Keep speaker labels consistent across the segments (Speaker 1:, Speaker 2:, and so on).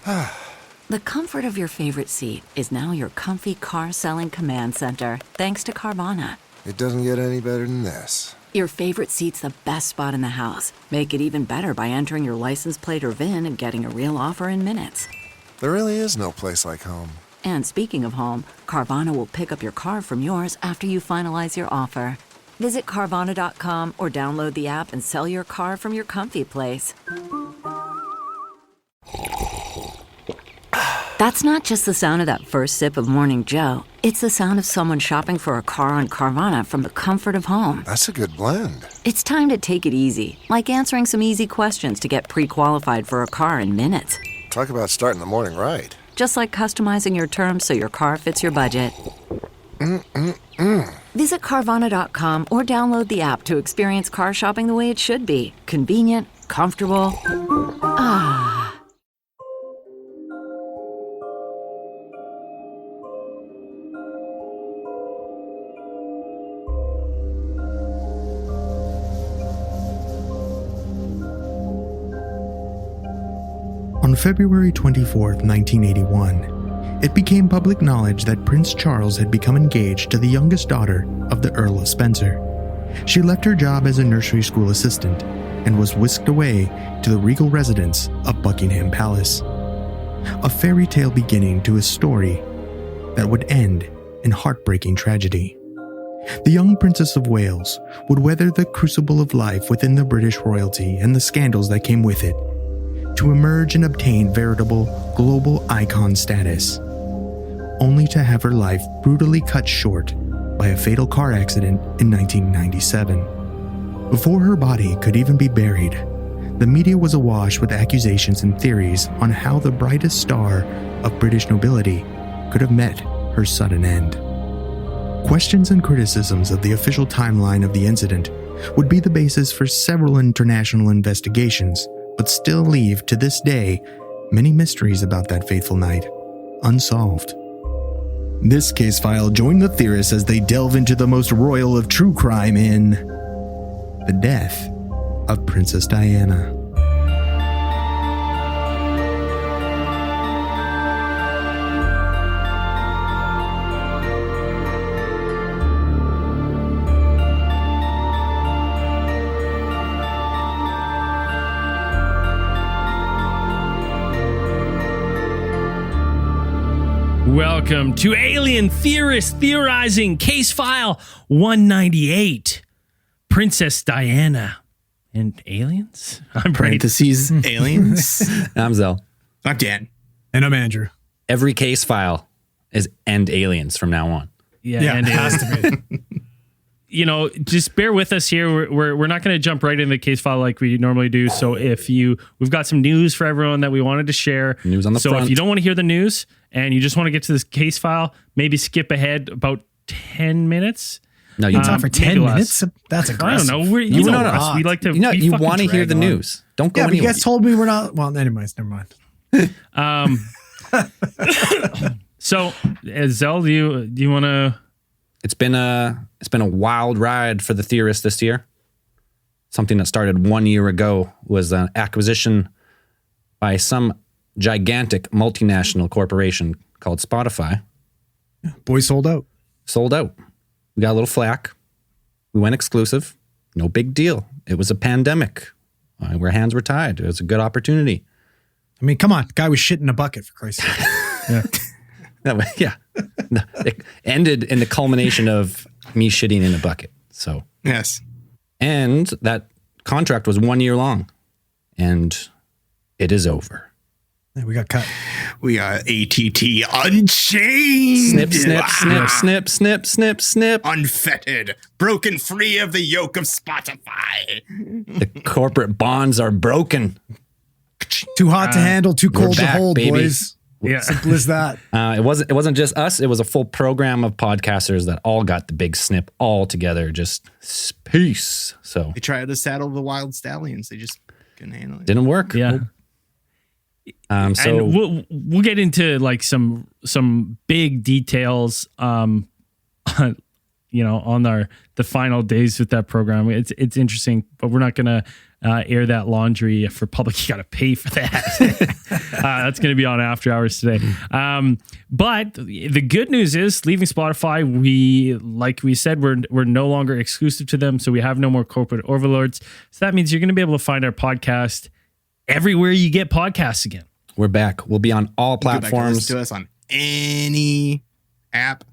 Speaker 1: The comfort of your favorite seat is now your comfy car selling command center, thanks to Carvana.
Speaker 2: It doesn't get any better than this.
Speaker 1: Your favorite seat's the best spot in the house. Make it even better by entering your license plate or VIN and getting a real offer in minutes.
Speaker 2: There really is no place like home.
Speaker 1: And speaking of home, Carvana will pick up your car from yours after you finalize your offer. Visit Carvana.com or download the app and sell your car from your comfy place. That's not just the sound of that first sip of Morning Joe. It's the sound of someone shopping for a car on Carvana from the comfort of home.
Speaker 2: That's a good blend.
Speaker 1: It's time to take it easy, like answering some easy questions to get pre-qualified for a car in minutes.
Speaker 2: Talk about starting the morning right.
Speaker 1: Just like customizing your terms so your car fits your budget. Visit Carvana.com or download the app to experience car shopping the way it should be. Convenient, comfortable.
Speaker 3: On February 24, 1981, it became public knowledge that Prince Charles had become engaged to the youngest daughter of the Earl of Spencer. She left her job as a nursery school assistant and was whisked away to the regal residence of Buckingham Palace. A fairy tale beginning to a story that would end in heartbreaking tragedy. The young Princess of Wales would weather the crucible of life within the British royalty and the scandals that came with it, to emerge and obtain veritable global icon status, only to have her life brutally cut short by a fatal car accident in 1997. Before her body could even be buried, the media was awash with accusations and theories on how the brightest star of British nobility could have met her sudden end. Questions and criticisms of the official timeline of the incident would be the basis for several international investigations, but still leave, to this day, many mysteries about that fateful night unsolved. This case file joined the theorists as they delve into the most royal of true crime in the death of Princess Diana.
Speaker 4: Welcome to Alien Theorist Theorizing Case File 198. Princess Diana and aliens? I'm
Speaker 5: Parentheses, aliens. I'm Zell.
Speaker 6: I'm Dan.
Speaker 7: And I'm Andrew.
Speaker 5: Every case file is end aliens from now on.
Speaker 4: Yeah,
Speaker 7: it has to be.
Speaker 4: You know, just bear with us here. We're not going to jump right into the case file like we normally do. So we've got some news for everyone that we wanted to share.
Speaker 5: News on the front.
Speaker 4: So if you don't want to hear the news and you just want to get to this case file, maybe skip ahead about 10 minutes.
Speaker 5: No, you
Speaker 7: talk for 10 minutes. That's aggressive.
Speaker 4: I don't know. You know us. We like to.
Speaker 5: You want to hear the news. Don't go
Speaker 7: Yeah, but you
Speaker 5: anywhere.
Speaker 7: guys told me we're not. Well, anyways, never mind.
Speaker 4: So, Zell, do you want to?
Speaker 5: It's been a wild ride for the theorists this year. Something that started 1 year ago was an acquisition by some gigantic multinational corporation called Spotify.
Speaker 7: Boys sold out.
Speaker 5: Sold out. We got a little flack. We went exclusive. No big deal. It was a pandemic. Our hands were tied. It was a good opportunity.
Speaker 7: I mean, come on. Guy was shit in a bucket, for Christ's sake.
Speaker 5: Yeah. No, it ended in the culmination of me shitting in a bucket. So,
Speaker 6: Yes.
Speaker 5: and that contract was 1 year long, and it is over.
Speaker 7: Yeah, we got cut.
Speaker 6: We got ATT Unchained.
Speaker 5: Snip, snip, snip, snip, snip, snip, snip.
Speaker 6: Unfettered. Broken free of the yoke of Spotify.
Speaker 5: The corporate bonds are broken.
Speaker 7: Too hot to handle, too cold to
Speaker 5: back,
Speaker 7: hold,
Speaker 5: baby.
Speaker 7: boys.
Speaker 4: Yeah.
Speaker 7: Simple as that.
Speaker 5: It wasn't just us. It was a full program of podcasters that all got the big snip all together. Just peace. So
Speaker 6: They tried to saddle the wild stallions. They just couldn't handle it.
Speaker 5: didn't work.
Speaker 4: Yeah.
Speaker 5: So
Speaker 4: And we'll get into like some big details, on the final days with that program. It's interesting, but we're not gonna air that laundry for public. You got to pay for that. That's going to be on After Hours today. But the good news is, leaving Spotify, like we said, we're no longer exclusive to them, so we have no more corporate overlords. So that means you're going to be able to find our podcast everywhere you get podcasts again.
Speaker 5: We're back. We'll be on all
Speaker 6: Go back and
Speaker 5: platforms.
Speaker 6: listen to us on any app.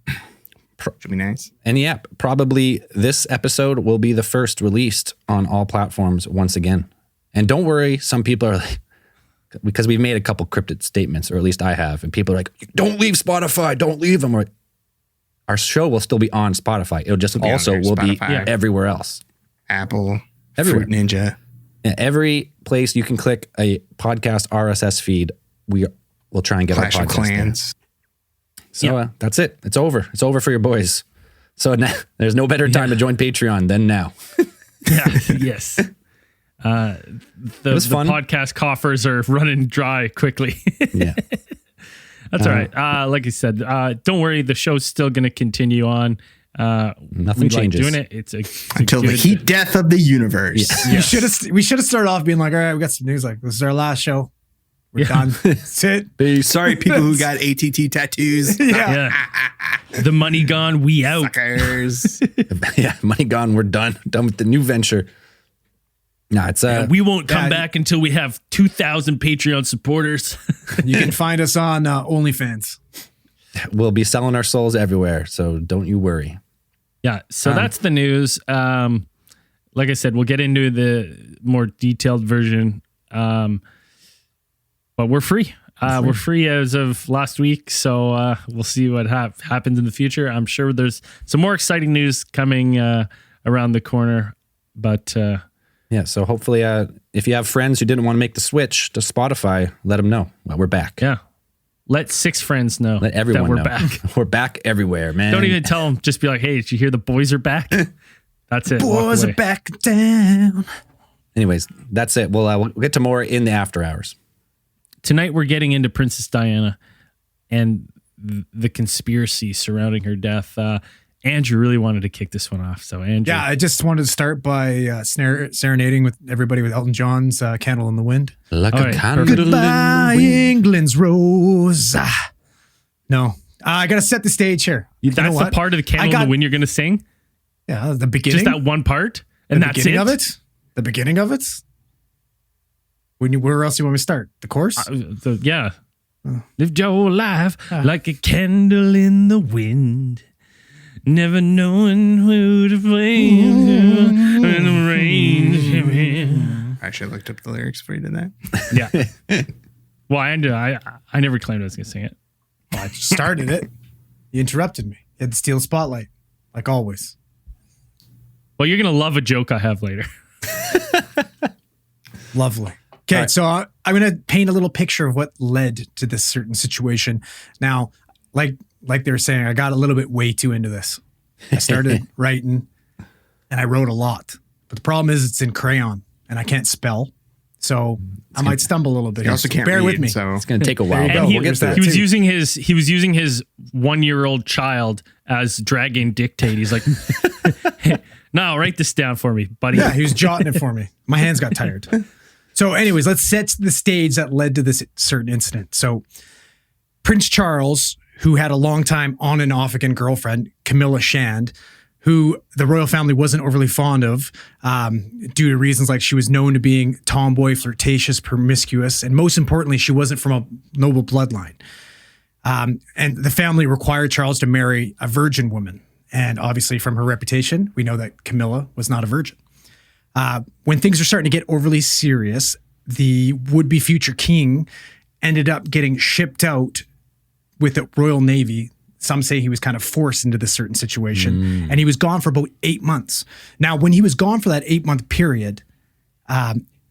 Speaker 6: Should be nice.
Speaker 5: Any app. Probably this episode will be the first released on all platforms once again. And don't worry, some people are like, because we've made a couple cryptid statements, or at least I have, and people are like, don't leave Spotify, don't leave them. Our show will still be on Spotify. It'll just
Speaker 6: be
Speaker 5: also
Speaker 6: on there,
Speaker 5: will be
Speaker 6: Spotify.
Speaker 5: everywhere else.
Speaker 6: Apple,
Speaker 5: Everywhere.
Speaker 6: Fruit Ninja.
Speaker 5: Yeah, every place you can click a podcast RSS feed, we'll try and get
Speaker 6: Clash
Speaker 5: our
Speaker 6: of
Speaker 5: podcast there.
Speaker 6: Clans.
Speaker 5: So that's it. It's over. It's over for your boys. So now, there's no better time to join Patreon than now.
Speaker 4: Yeah. Yes. The
Speaker 5: fun.
Speaker 4: podcast coffers are running dry quickly.
Speaker 5: Yeah.
Speaker 4: That's all right. Like I said, don't worry. The show's still going to continue on.
Speaker 5: Nothing
Speaker 4: we
Speaker 5: changes.
Speaker 4: Like doing it. It's
Speaker 6: Until the
Speaker 4: good-
Speaker 6: heat death of the universe.
Speaker 7: We should have started off being like, all right, we got some news. Like, this is our last show. We're done. That's it.
Speaker 6: Sorry, people who got ATT tattoos.
Speaker 7: Yeah.
Speaker 4: Yeah. The money gone. We out.
Speaker 6: Suckers.
Speaker 5: Yeah. Money gone. We're done. Done with the new venture. No, it's
Speaker 4: We won't come
Speaker 7: Yeah.
Speaker 4: back until we have 2,000 Patreon supporters.
Speaker 7: You can find us on OnlyFans.
Speaker 5: we'll be selling our souls everywhere. So don't you worry.
Speaker 4: Yeah, so that's the news. Like I said, we'll get into the more detailed version. But we're free. We're free as of last week, so we'll see what happens in the future. I'm sure there's some more exciting news coming around the corner. But
Speaker 5: Yeah. So hopefully, if you have friends who didn't want to make the switch to Spotify, let them know. Well, we're back.
Speaker 4: yeah, let 6 friends know
Speaker 5: Let everyone
Speaker 4: that we're
Speaker 5: know.
Speaker 4: back.
Speaker 5: We're back everywhere, man.
Speaker 4: Don't even tell them. Just be like, hey, did you hear the boys are back? That's it. Walk
Speaker 7: Boys
Speaker 4: away.
Speaker 7: are back down.
Speaker 5: Anyways, that's it. We'll get to more in the after hours.
Speaker 4: Tonight we're getting into Princess Diana and the conspiracy surrounding her death. Andrew really wanted to kick this one off. So Andrew,
Speaker 7: Yeah, I just wanted to start by serenading with everybody with Elton John's Candle in the Wind.
Speaker 5: Like
Speaker 4: All
Speaker 5: a
Speaker 4: right,
Speaker 5: candle
Speaker 4: perfect.
Speaker 5: in the
Speaker 7: Goodbye,
Speaker 5: wind.
Speaker 7: England's rose. No, I got to set the stage here. You know
Speaker 4: that's the
Speaker 7: what?
Speaker 4: part of the Candle in
Speaker 7: got-
Speaker 4: the Wind you're going to sing.
Speaker 7: Yeah, the beginning.
Speaker 4: Just that one part, and
Speaker 7: the
Speaker 4: that's
Speaker 7: beginning
Speaker 4: it.
Speaker 7: of it. The beginning of it. Where else do you want me to start? The chorus?
Speaker 4: Yeah. Live your life like a candle in the wind, never knowing who to blame in the rain.
Speaker 6: I should have looked up the lyrics before you did that.
Speaker 4: Yeah. Well, I never claimed I was going to sing it.
Speaker 7: I started it. You interrupted me. You had to steal the spotlight, like always.
Speaker 4: Well, you're going to love a joke I have later.
Speaker 7: Lovely. Okay, so I'm going to paint a little picture of what led to this certain situation. Now, like they were saying, I got a little bit way too into this. I started writing, and I wrote a lot. But the problem is it's in crayon, and I can't spell. So I might stumble a little bit.
Speaker 6: You also can't
Speaker 7: Bear
Speaker 6: read,
Speaker 7: with me.
Speaker 6: So
Speaker 5: It's going to take a while.
Speaker 7: There you
Speaker 5: but
Speaker 7: go.
Speaker 4: And
Speaker 5: we'll get
Speaker 7: There's
Speaker 5: there.
Speaker 7: that.
Speaker 4: he was
Speaker 7: too.
Speaker 4: using his 1-year-old child as dragging dictate. He's like, hey, no, write this down for me, buddy.
Speaker 7: Yeah, he was jotting it for me. My hands got tired. So anyways, let's set the stage that led to this certain incident. So Prince Charles, who had a long time on and off again girlfriend, Camilla Shand, who the royal family wasn't overly fond of due to reasons like she was known to being tomboy, flirtatious, promiscuous, and most importantly, she wasn't from a noble bloodline. And the family required Charles to marry a virgin woman. And obviously from her reputation, we know that Camilla was not a virgin. When things were starting to get overly serious, the would-be future king ended up getting shipped out with the Royal Navy. Some say he was kind of forced into this certain situation, and he was gone for about 8 months. Now, when he was gone for that 8-month period,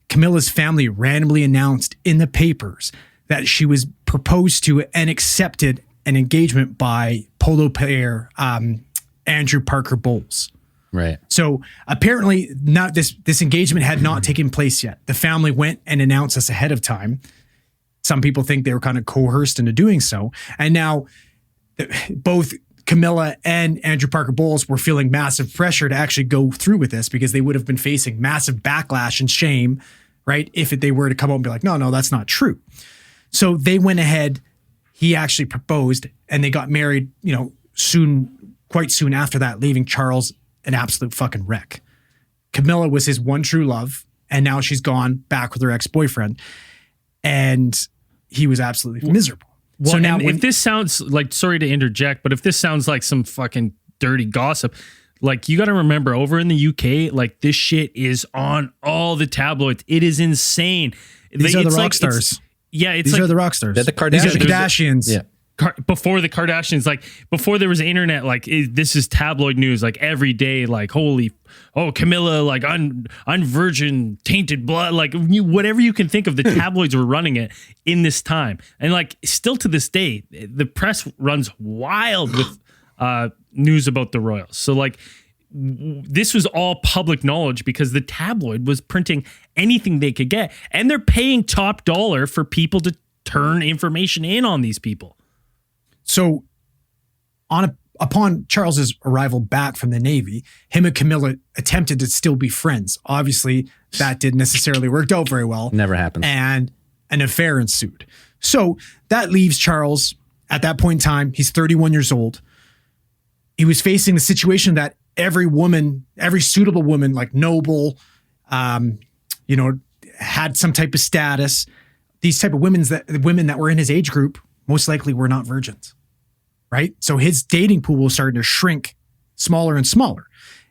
Speaker 7: Camilla's family randomly announced in the papers that she was proposed to and accepted an engagement by polo player Andrew Parker Bowles.
Speaker 5: Right.
Speaker 7: So apparently, not this engagement had not taken place yet. The family went and announced this ahead of time. Some people think they were kind of coerced into doing so, and now both Camilla and Andrew Parker Bowles were feeling massive pressure to actually go through with this because they would have been facing massive backlash and shame, right? If they were to come out and be like, no, that's not true. So they went ahead. He actually proposed, and they got married. Quite soon after that, leaving Charles an absolute fucking wreck. Camilla was his one true love, and now she's gone back with her ex-boyfriend, and he was absolutely miserable.
Speaker 4: Well,
Speaker 7: So now,
Speaker 4: if this sounds like, sorry to interject, but if this sounds like some fucking dirty gossip, like, you got to remember, over in the UK, like, this shit is on all the tabloids. It is insane.
Speaker 7: these are the
Speaker 4: It's
Speaker 7: rock
Speaker 4: like-
Speaker 7: stars.
Speaker 4: It's
Speaker 7: These
Speaker 4: like
Speaker 7: are the rock stars.
Speaker 5: They're the
Speaker 7: These are the
Speaker 5: Kardashians.
Speaker 7: Kardashians.
Speaker 5: Yeah.
Speaker 4: before the Kardashians, like before there was internet, like this is tabloid news, like every day, like Camilla, like unvirgin, tainted blood, like whatever you can think of, the tabloids were running it in this time, and like still to this day, the press runs wild with news about the royals. So like this was all public knowledge because the tabloid was printing anything they could get, and they're paying top dollar for people to turn information in on these people.
Speaker 7: So upon Charles's arrival back from the Navy, him and Camilla attempted to still be friends. Obviously, that didn't necessarily work out very well.
Speaker 5: Never happened.
Speaker 7: And an affair ensued. So that leaves Charles at that point in time. He's 31 years old. He was facing the situation that every suitable woman, like noble, had some type of status. These type of women that were in his age group most likely were not virgins, right? So his dating pool was starting to shrink smaller and smaller.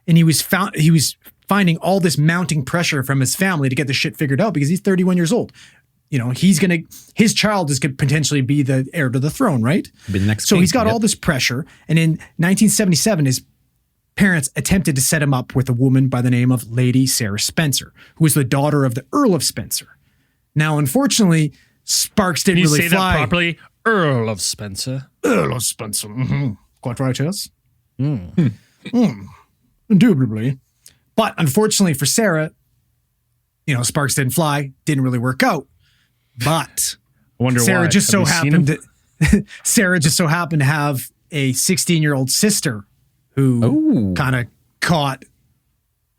Speaker 7: And he was finding all this mounting pressure from his family to get the shit figured out because he's 31 years old. His child is going to potentially be the heir to the throne, right?
Speaker 5: Be the next
Speaker 7: So
Speaker 5: king.
Speaker 7: he's got
Speaker 5: Yep.
Speaker 7: all this pressure. And in 1977, his parents attempted to set him up with a woman by the name of Lady Sarah Spencer, who was the daughter of the Earl of Spencer. Now, unfortunately, sparks
Speaker 4: Can
Speaker 7: didn't
Speaker 4: you
Speaker 7: really
Speaker 4: say
Speaker 7: fly.
Speaker 4: that properly? Earl of Spencer.
Speaker 7: Earl of Spencer. Mm-hmm. Quite right, yes. Indubitably. But unfortunately for Sarah, sparks didn't fly, didn't really work out. But
Speaker 4: I wonder
Speaker 7: Sarah
Speaker 4: why.
Speaker 7: just
Speaker 4: Have
Speaker 7: so
Speaker 4: you seen him?
Speaker 7: happened to have a 16-year-old sister who kind of caught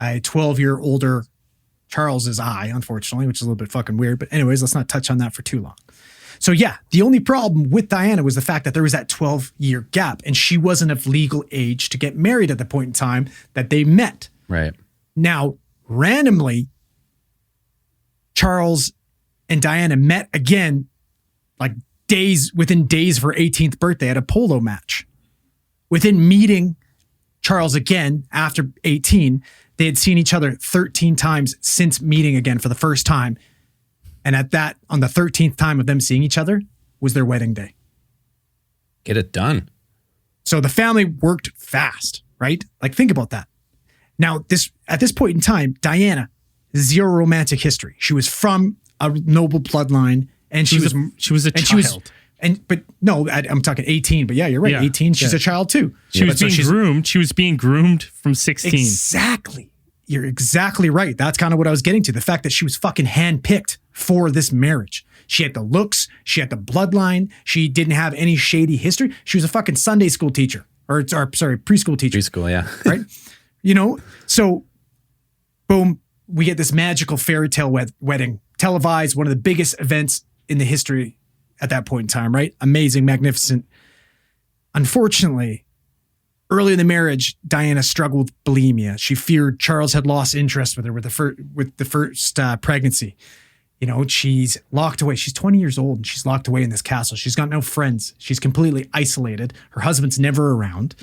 Speaker 7: a 12-year older Charles's eye, unfortunately, which is a little bit fucking weird. But anyways, let's not touch on that for too long. So yeah, the only problem with Diana was the fact that there was that 12-year gap, and she wasn't of legal age to get married at the point in time that they met.
Speaker 5: Right.
Speaker 7: Now, randomly, Charles and Diana met again, like within days of her 18th birthday at a polo match. Within meeting Charles again after 18, they had seen each other 13 times since meeting again for the first time. And on the 13th time of them seeing each other was their wedding day.
Speaker 5: Get it done.
Speaker 7: So the family worked fast, right? Like, think about that. Now, at this point in time, Diana, zero romantic history. She was from a noble bloodline, and she was
Speaker 4: a
Speaker 7: and
Speaker 4: child.
Speaker 7: I'm talking 18, but yeah, you're right.
Speaker 4: Yeah,
Speaker 7: 18, she's
Speaker 4: yeah.
Speaker 7: a child too.
Speaker 4: She was being groomed. She was being groomed from 16.
Speaker 7: Exactly. You're exactly right. That's kind of what I was getting to. The fact that she was fucking handpicked for this marriage. She had the looks. She had the bloodline. She didn't have any shady history. She was a fucking Sunday school teacher preschool teacher.
Speaker 5: Preschool, yeah.
Speaker 7: Right? So boom, we get this magical fairy tale wedding, televised, one of the biggest events in the history at that point in time, right? Amazing, magnificent. Unfortunately, early in the marriage, Diana struggled with bulimia. She feared Charles had lost interest with her with the first pregnancy. She's locked away. She's 20 years old and she's locked away in this castle. She's got no friends. She's completely isolated. Her husband's never around.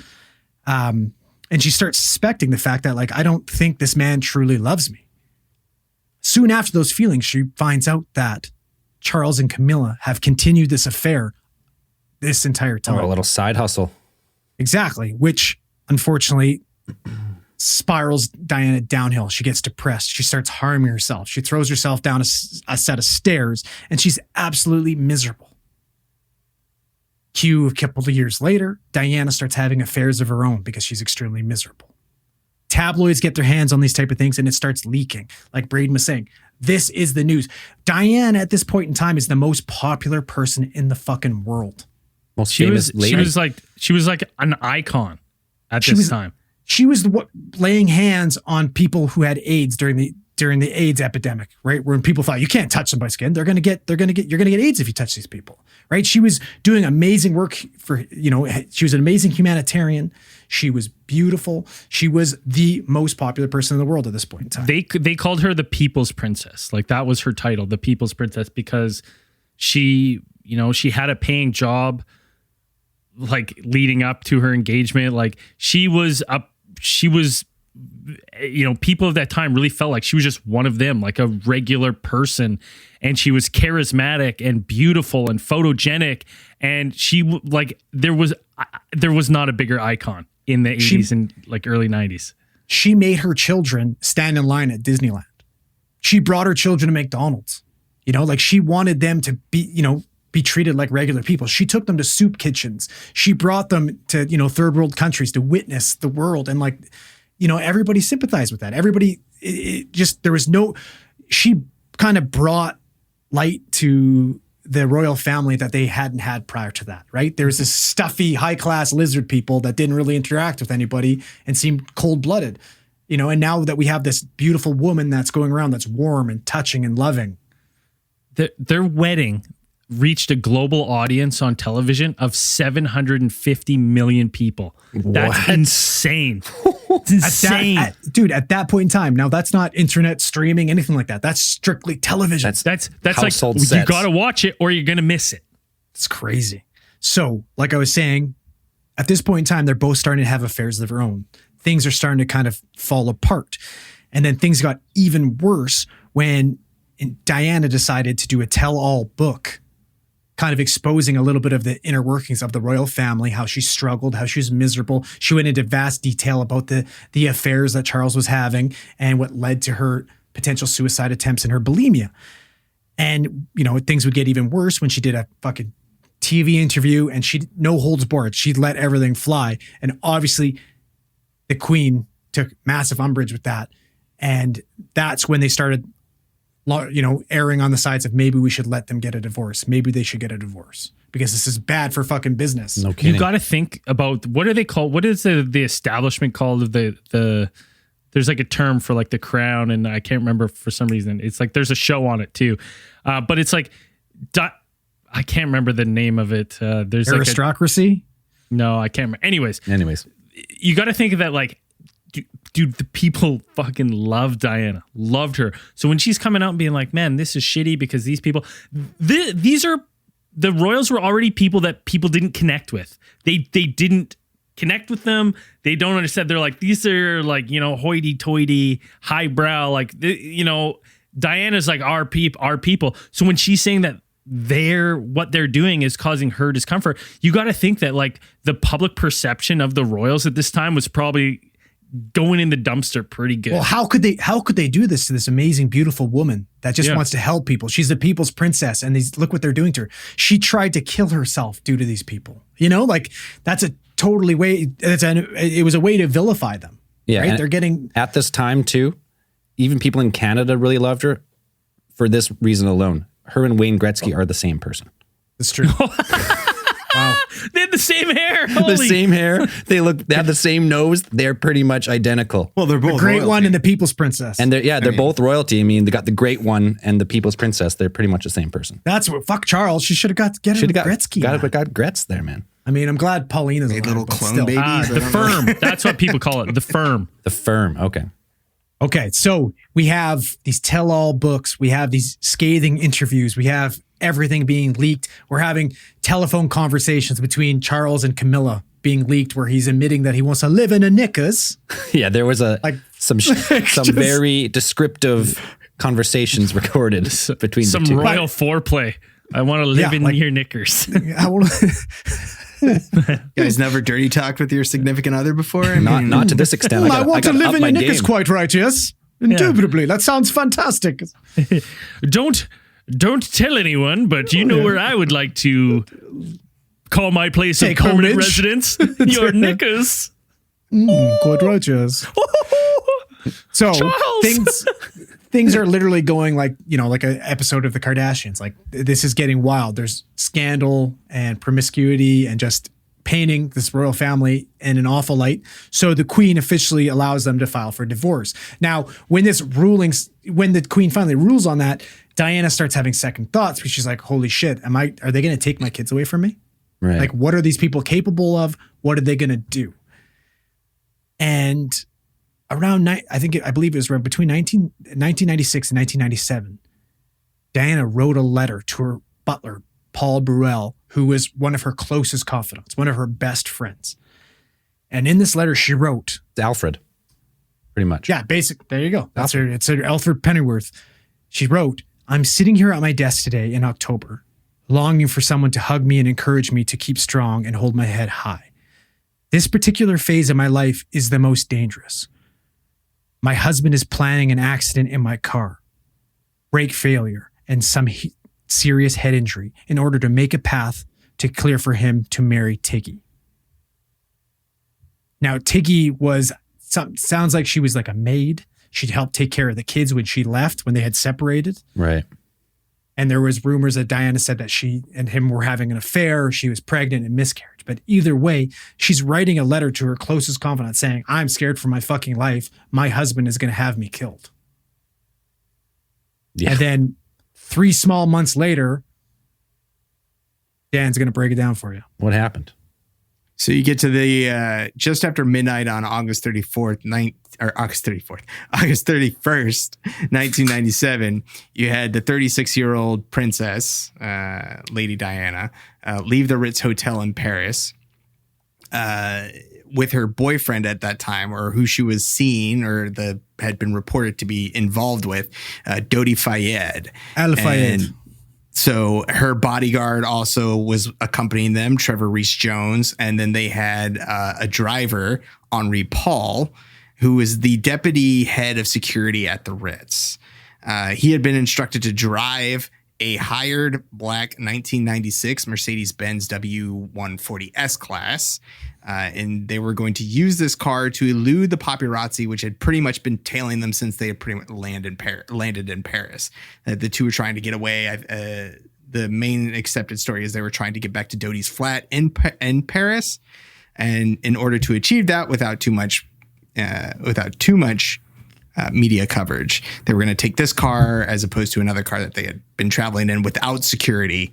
Speaker 7: And she starts suspecting the fact that, like, I don't think this man truly loves me. Soon after those feelings, she finds out that Charles and Camilla have continued this affair this entire time.
Speaker 5: Or a little side hustle.
Speaker 7: Exactly, which unfortunately spirals Diana downhill. She gets depressed. She starts harming herself. She throws herself down a set of stairs, and she's absolutely miserable. Cue a couple of years later, Diana starts having affairs of her own because she's extremely miserable. Tabloids get their hands on these type of things, and it starts leaking. Like Braden was saying, this is the news. Diana, at this point in time, is the most popular person in the fucking world.
Speaker 5: Most
Speaker 4: She
Speaker 5: famous
Speaker 4: was
Speaker 5: lady.
Speaker 4: she was like an icon at this time.
Speaker 7: She was laying hands on people who had AIDS during during the AIDS epidemic, right? When people thought you can't touch somebody's skin, you're gonna get AIDS if you touch these people, right? She was doing amazing work for, she was an amazing humanitarian. She was beautiful. She was the most popular person in the world at this point in time.
Speaker 4: They called her the People's Princess. Like that was her title, the People's Princess, because she had a paying job, like leading up to her engagement. Like she was people of that time really felt like she was just one of them, like a regular person. And she was charismatic and beautiful and photogenic. And there was not a bigger icon in the 80s and like early 90s.
Speaker 7: She made her children stand in line at Disneyland. She brought her children to McDonald's. She wanted them to be treated like regular people. She took them to soup kitchens. She brought them to, third world countries to witness the world. And everybody sympathized with that. Everybody, she kind of brought light to the royal family that they hadn't had prior to that, right? There's this stuffy, high-class lizard people that didn't really interact with anybody and seemed cold-blooded, and now that we have this beautiful woman that's going around that's warm and touching and loving.
Speaker 4: Their wedding reached a global audience on television of 750 million people. That's insane. It's insane.
Speaker 7: At that point in time, now that's not internet streaming, anything like that. That's strictly television.
Speaker 4: That's
Speaker 5: household
Speaker 4: like,
Speaker 5: sets.
Speaker 4: you got to watch it or you're going to miss it.
Speaker 7: It's crazy. So, like I was saying, at this point in time, they're both starting to have affairs of their own. Things are starting to kind of fall apart. And then things got even worse when Diana decided to do a tell-all book, kind of exposing a little bit of the inner workings of the royal family, how she struggled, how she was miserable. She went into vast detail about the affairs that Charles was having and what led to her potential suicide attempts and her bulimia. And, things would get even worse when she did a fucking TV interview and she no holds barred. She'd let everything fly. And obviously the Queen took massive umbrage with that. And that's when they started erring on the sides of maybe we should let them get a divorce. Maybe they should get a divorce because this is bad for fucking business.
Speaker 5: No kidding.
Speaker 4: You got to think about what are they called? What is the establishment called? There's like a term for like the crown, and I can't remember for some reason. It's like there's a show on it too, but it's like I can't remember the name of it. There's
Speaker 7: aristocracy.
Speaker 4: No, I can't remember. Anyways, you got to think of that like. Dude, the people fucking loved Diana, loved her. So when she's coming out and being like, man, this is shitty because these people, these are, the royals were already people that people didn't connect with. They didn't connect with them. They don't understand. They're like, these are like, hoity-toity, highbrow, like, Diana's like our people. So when she's saying that what they're doing is causing her discomfort, you got to think that like the public perception of the royals at this time was probably going in the dumpster pretty good.
Speaker 7: Well, how could they do this to this amazing, beautiful woman that just wants to help people? She's the people's princess, and look what they're doing to her. She tried to kill herself due to these people. That's a totally way. It was a way to vilify them.
Speaker 5: Yeah,
Speaker 7: right? They're getting
Speaker 5: at this time too. Even people in Canada really loved her for this reason alone. Her and Wayne Gretzky are the same person.
Speaker 7: It's true. Wow.
Speaker 4: They had the same hair.
Speaker 5: The same hair. They have the same nose. They're pretty much identical.
Speaker 6: Well, they're both
Speaker 7: the great
Speaker 6: royalty.
Speaker 7: one and the people's princess.
Speaker 5: And they're both royalty. I mean, they got the great one and the people's princess. They're pretty much the same person.
Speaker 7: That's what fuck Charles. She should have got Gretzky.
Speaker 5: Got Gretz there, man.
Speaker 7: I mean, I'm glad Paulina's
Speaker 6: Made
Speaker 7: alive,
Speaker 6: little
Speaker 7: but
Speaker 6: clone
Speaker 7: still.
Speaker 6: babies.
Speaker 4: The firm. That's what people call it. The firm.
Speaker 5: The firm. Okay.
Speaker 7: Okay, so we have these tell-all books. We have these scathing interviews. We have everything being leaked. We're having telephone conversations between Charles and Camilla being leaked where he's admitting that he wants to live in a knickers.
Speaker 5: Yeah, there was some very descriptive conversations recorded between
Speaker 4: some
Speaker 5: the two.
Speaker 4: royal foreplay. I want to live in your knickers.
Speaker 7: I want
Speaker 6: You guys never dirty talked with your significant other before? I mean,
Speaker 5: Not to this extent.
Speaker 7: I want to live in a knickers,
Speaker 5: game.
Speaker 7: quite right, yes. Indubitably. That sounds fantastic.
Speaker 4: Don't tell anyone, but you know where I would like to call my place
Speaker 7: Take
Speaker 4: of permanent
Speaker 7: homage.
Speaker 4: residence? Your knickers.
Speaker 7: Quite right, yes. So
Speaker 4: Charles!
Speaker 7: things are literally going like an episode of the Kardashians. Like this is getting wild. There's scandal and promiscuity and just painting this royal family in an awful light. So the queen officially allows them to file for divorce. Now, when the queen finally rules on that, Diana starts having second thoughts because she's like, holy shit, are they going to take my kids away from me?
Speaker 5: Right.
Speaker 7: Like, what are these people capable of? What are they going to do? And around, I believe it was around between 1996 and 1997, Diana wrote a letter to her butler, Paul Burrell, who was one of her closest confidants, one of her best friends. And in this letter, she wrote,
Speaker 5: It's Alfred, pretty much.
Speaker 7: yeah, there you go. That's her. It's her Alfred Pennyworth. She wrote, I'm sitting here at my desk today in October, longing for someone to hug me and encourage me to keep strong and hold my head high. This particular phase of my life is the most dangerous. My husband is planning an accident in my car, brake failure, and some serious head injury in order to make a path to clear for him to marry Tiggy. Now, Tiggy sounds like she was like a maid. She'd help take care of the kids when she left, when they had separated.
Speaker 5: Right.
Speaker 7: And there was rumors that Diana said that she and him were having an affair, or she was pregnant and miscarriage. But either way, she's writing a letter to her closest confidant saying, I'm scared for my fucking life. My husband is going to have me killed.
Speaker 5: Yeah.
Speaker 7: And then 3 small months later, Dan's going to break it down for you.
Speaker 5: What happened?
Speaker 6: So you get to the just after midnight on August 31st, 1997, you had the 36-year-old princess, Lady Diana, leave the Ritz Hotel in Paris with her boyfriend at that time, or who she was seeing or had been reported to be involved with, Dodi Fayed.
Speaker 7: Al Fayed.
Speaker 6: And so her bodyguard also was accompanying them, Trevor Rees-Jones. And then they had a driver, Henri Paul, who was the deputy head of security at the Ritz. He had been instructed to drive a hired black 1996 Mercedes-Benz W140 S-Class. And they were going to use this car to elude the paparazzi, which had pretty much been tailing them since they had pretty much landed in Paris. The two were trying to get away. The main accepted story is they were trying to get back to Dodi's flat in Paris. And in order to achieve that without too much media coverage, they were going to take this car as opposed to another car that they had been traveling in without security,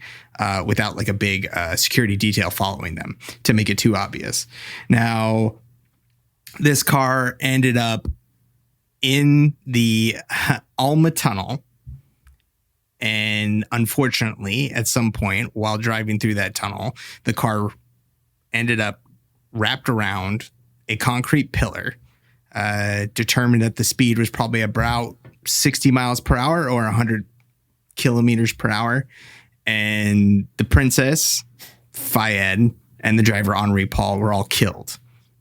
Speaker 6: without like a big security detail following them to make it too obvious. Now, this car ended up in the Alma Tunnel. And unfortunately, at some point while driving through that tunnel, the car ended up wrapped around a concrete pillar. Determined that the speed was probably about 60 miles per hour or 100 kilometers per hour. And the princess, Fayed, and the driver, Henri Paul, were all killed.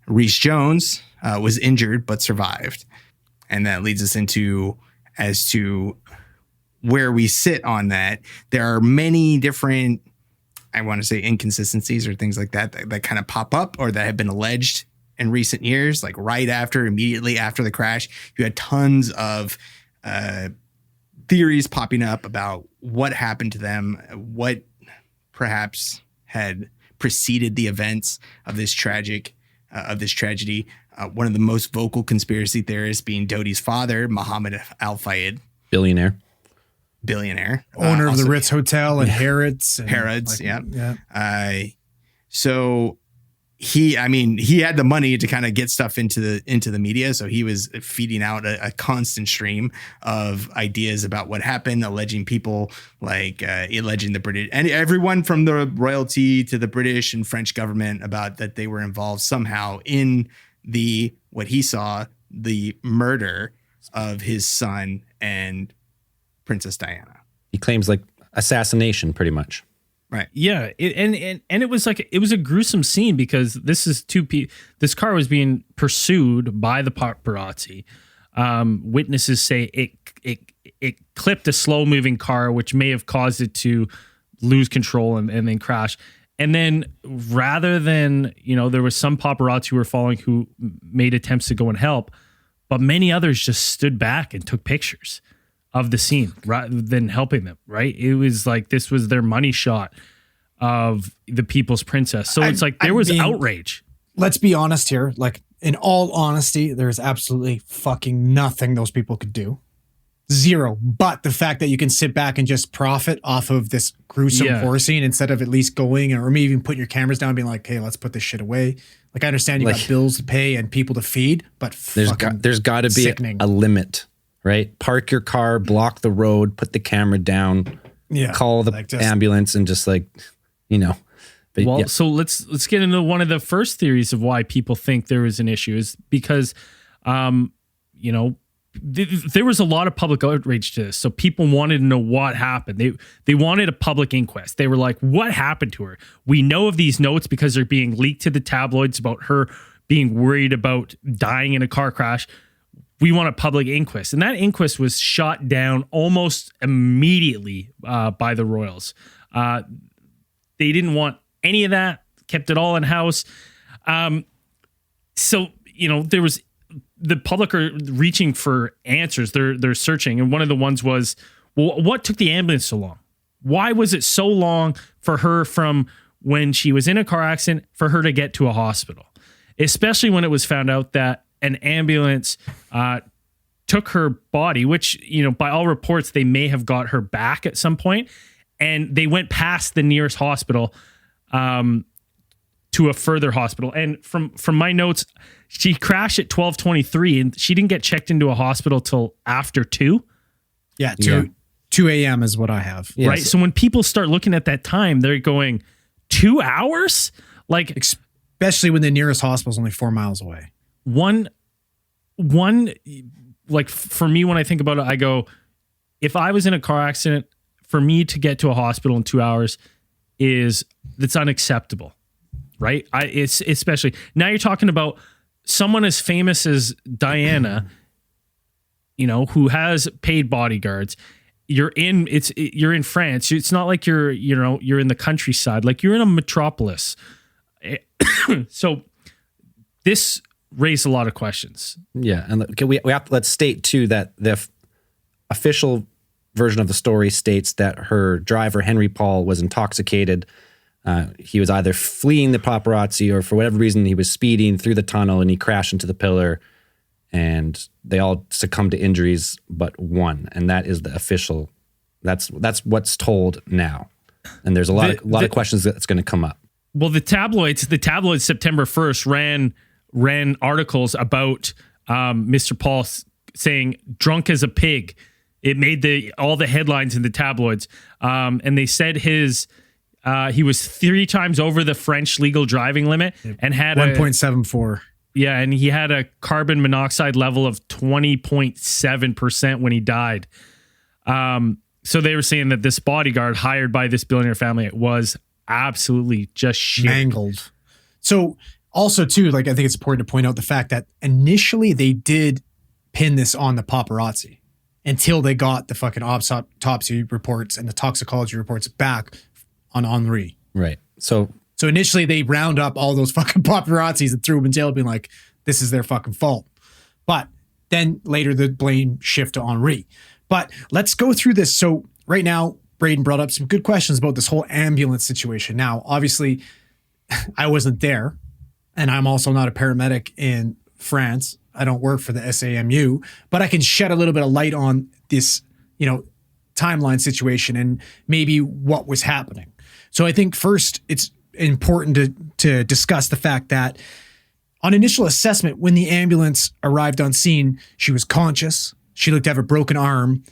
Speaker 6: Rees-Jones was injured but survived. And that leads us into as to where we sit on that. There are many different, I want to say, inconsistencies or things like that kind of pop up or that have been alleged in recent years, like immediately after the crash. You had tons of theories popping up about what happened to them, what perhaps had preceded the events of this tragedy. One of the most vocal conspiracy theorists being Dodi's father, Mohammed Al Fayed,
Speaker 5: Billionaire,
Speaker 7: owner of the Ritz Hotel and Harrods.
Speaker 6: Yeah. So he had the money to kind of get stuff into the media. So he was feeding out a constant stream of ideas about what happened, alleging people alleging the British and everyone from the royalty to the British and French government about that they were involved somehow in what he saw, the murder of his son and Princess Diana.
Speaker 5: He claims like assassination pretty much.
Speaker 6: Right.
Speaker 4: Yeah, and it was a gruesome scene because this car was being pursued by the paparazzi. Witnesses say it clipped a slow moving car, which may have caused it to lose control and then crash. And then rather than, there was some paparazzi who were following who made attempts to go and help, but many others just stood back and took pictures of the scene rather than helping them, right? It was like this was their money shot. of the People's Princess. So it's like there was outrage.
Speaker 7: Let's be honest here. Like, in all honesty, there's absolutely fucking nothing those people could do. Zero. But the fact that you can sit back and just profit off of this gruesome horsing instead of at least going or maybe even putting your cameras down and being like, hey, let's put this shit away. Like, I understand you got bills to pay and people to feed, but
Speaker 5: there's got to be
Speaker 7: sickening.
Speaker 5: a limit, right? Park your car, block the road, put the camera down, call the ambulance, and just like, you know. But
Speaker 4: so let's get into one of the first theories of why people think there is an issue is because, you know, there was a lot of public outrage to this. So people wanted to know what happened. They wanted a public inquest. They were like, what happened to her? We know of these notes because they're being leaked to the tabloids about her being worried about dying in a car crash. We want a public inquest. And that inquest was shot down almost immediately by the royals. They didn't want any of that, kept it all in house. So, you know, there was the public are reaching for answers. They're searching. And one of the ones was, well, what took the ambulance so long? Why was it so long for her from when she was in a car accident for her to get to a hospital? Especially when it was found out that an ambulance took her body, which, you know, by all reports, they may have got her back at some point, and they went past the nearest hospital to a further hospital. And from my notes, she crashed at 12:23 and she didn't get checked into a hospital till after 2.
Speaker 7: Yeah, 2 a.m. is what I have.
Speaker 4: Yes. Right. So when people start looking at that time, they're going 2 hours? Like,
Speaker 7: especially when the nearest hospital is only 4 miles away.
Speaker 4: One, like for me, when I think about it, I go, if I was in a car accident, for me to get to a hospital in 2 hours that's unacceptable. Right. It's especially now you're talking about someone as famous as Diana, you know, who has paid bodyguards. You're in France. It's not like you're in the countryside, like you're in a metropolis. So this raised a lot of questions.
Speaker 5: Yeah. And let's state too that the official version of the story states that her driver, Henry Paul, was intoxicated. He was either fleeing the paparazzi or for whatever reason he was speeding through the tunnel and he crashed into the pillar, and they all succumbed to injuries but one. And that is the official. That's what's told now. And there's a lot of questions that's going to come up.
Speaker 4: Well, the tabloids September 1st ran articles about Mr. Paul saying drunk as a pig. It made all the headlines in the tabloids, and they said he was 3 times over the French legal driving limit and had
Speaker 7: 1.74.
Speaker 4: Yeah, and he had a carbon monoxide level of 20.7% when he died. So they were saying that this bodyguard hired by this billionaire family was absolutely just shit.
Speaker 7: Mangled. So also too, like, I think it's important to point out the fact that initially they did pin this on the paparazzi until they got the fucking autopsy reports and the toxicology reports back on Henri.
Speaker 5: Right. So
Speaker 7: initially they round up all those fucking paparazzis and threw them in jail, being like, this is their fucking fault. But then later the blame shift to Henri. But let's go through this. So right now, Braden brought up some good questions about this whole ambulance situation. Now, obviously, I wasn't there, and I'm also not a paramedic in France. I don't work for the SAMU, but I can shed a little bit of light on this, you know, timeline situation and maybe what was happening. So I think first it's important to discuss the fact that on initial assessment, when the ambulance arrived on scene, she was conscious. She looked to have a broken arm.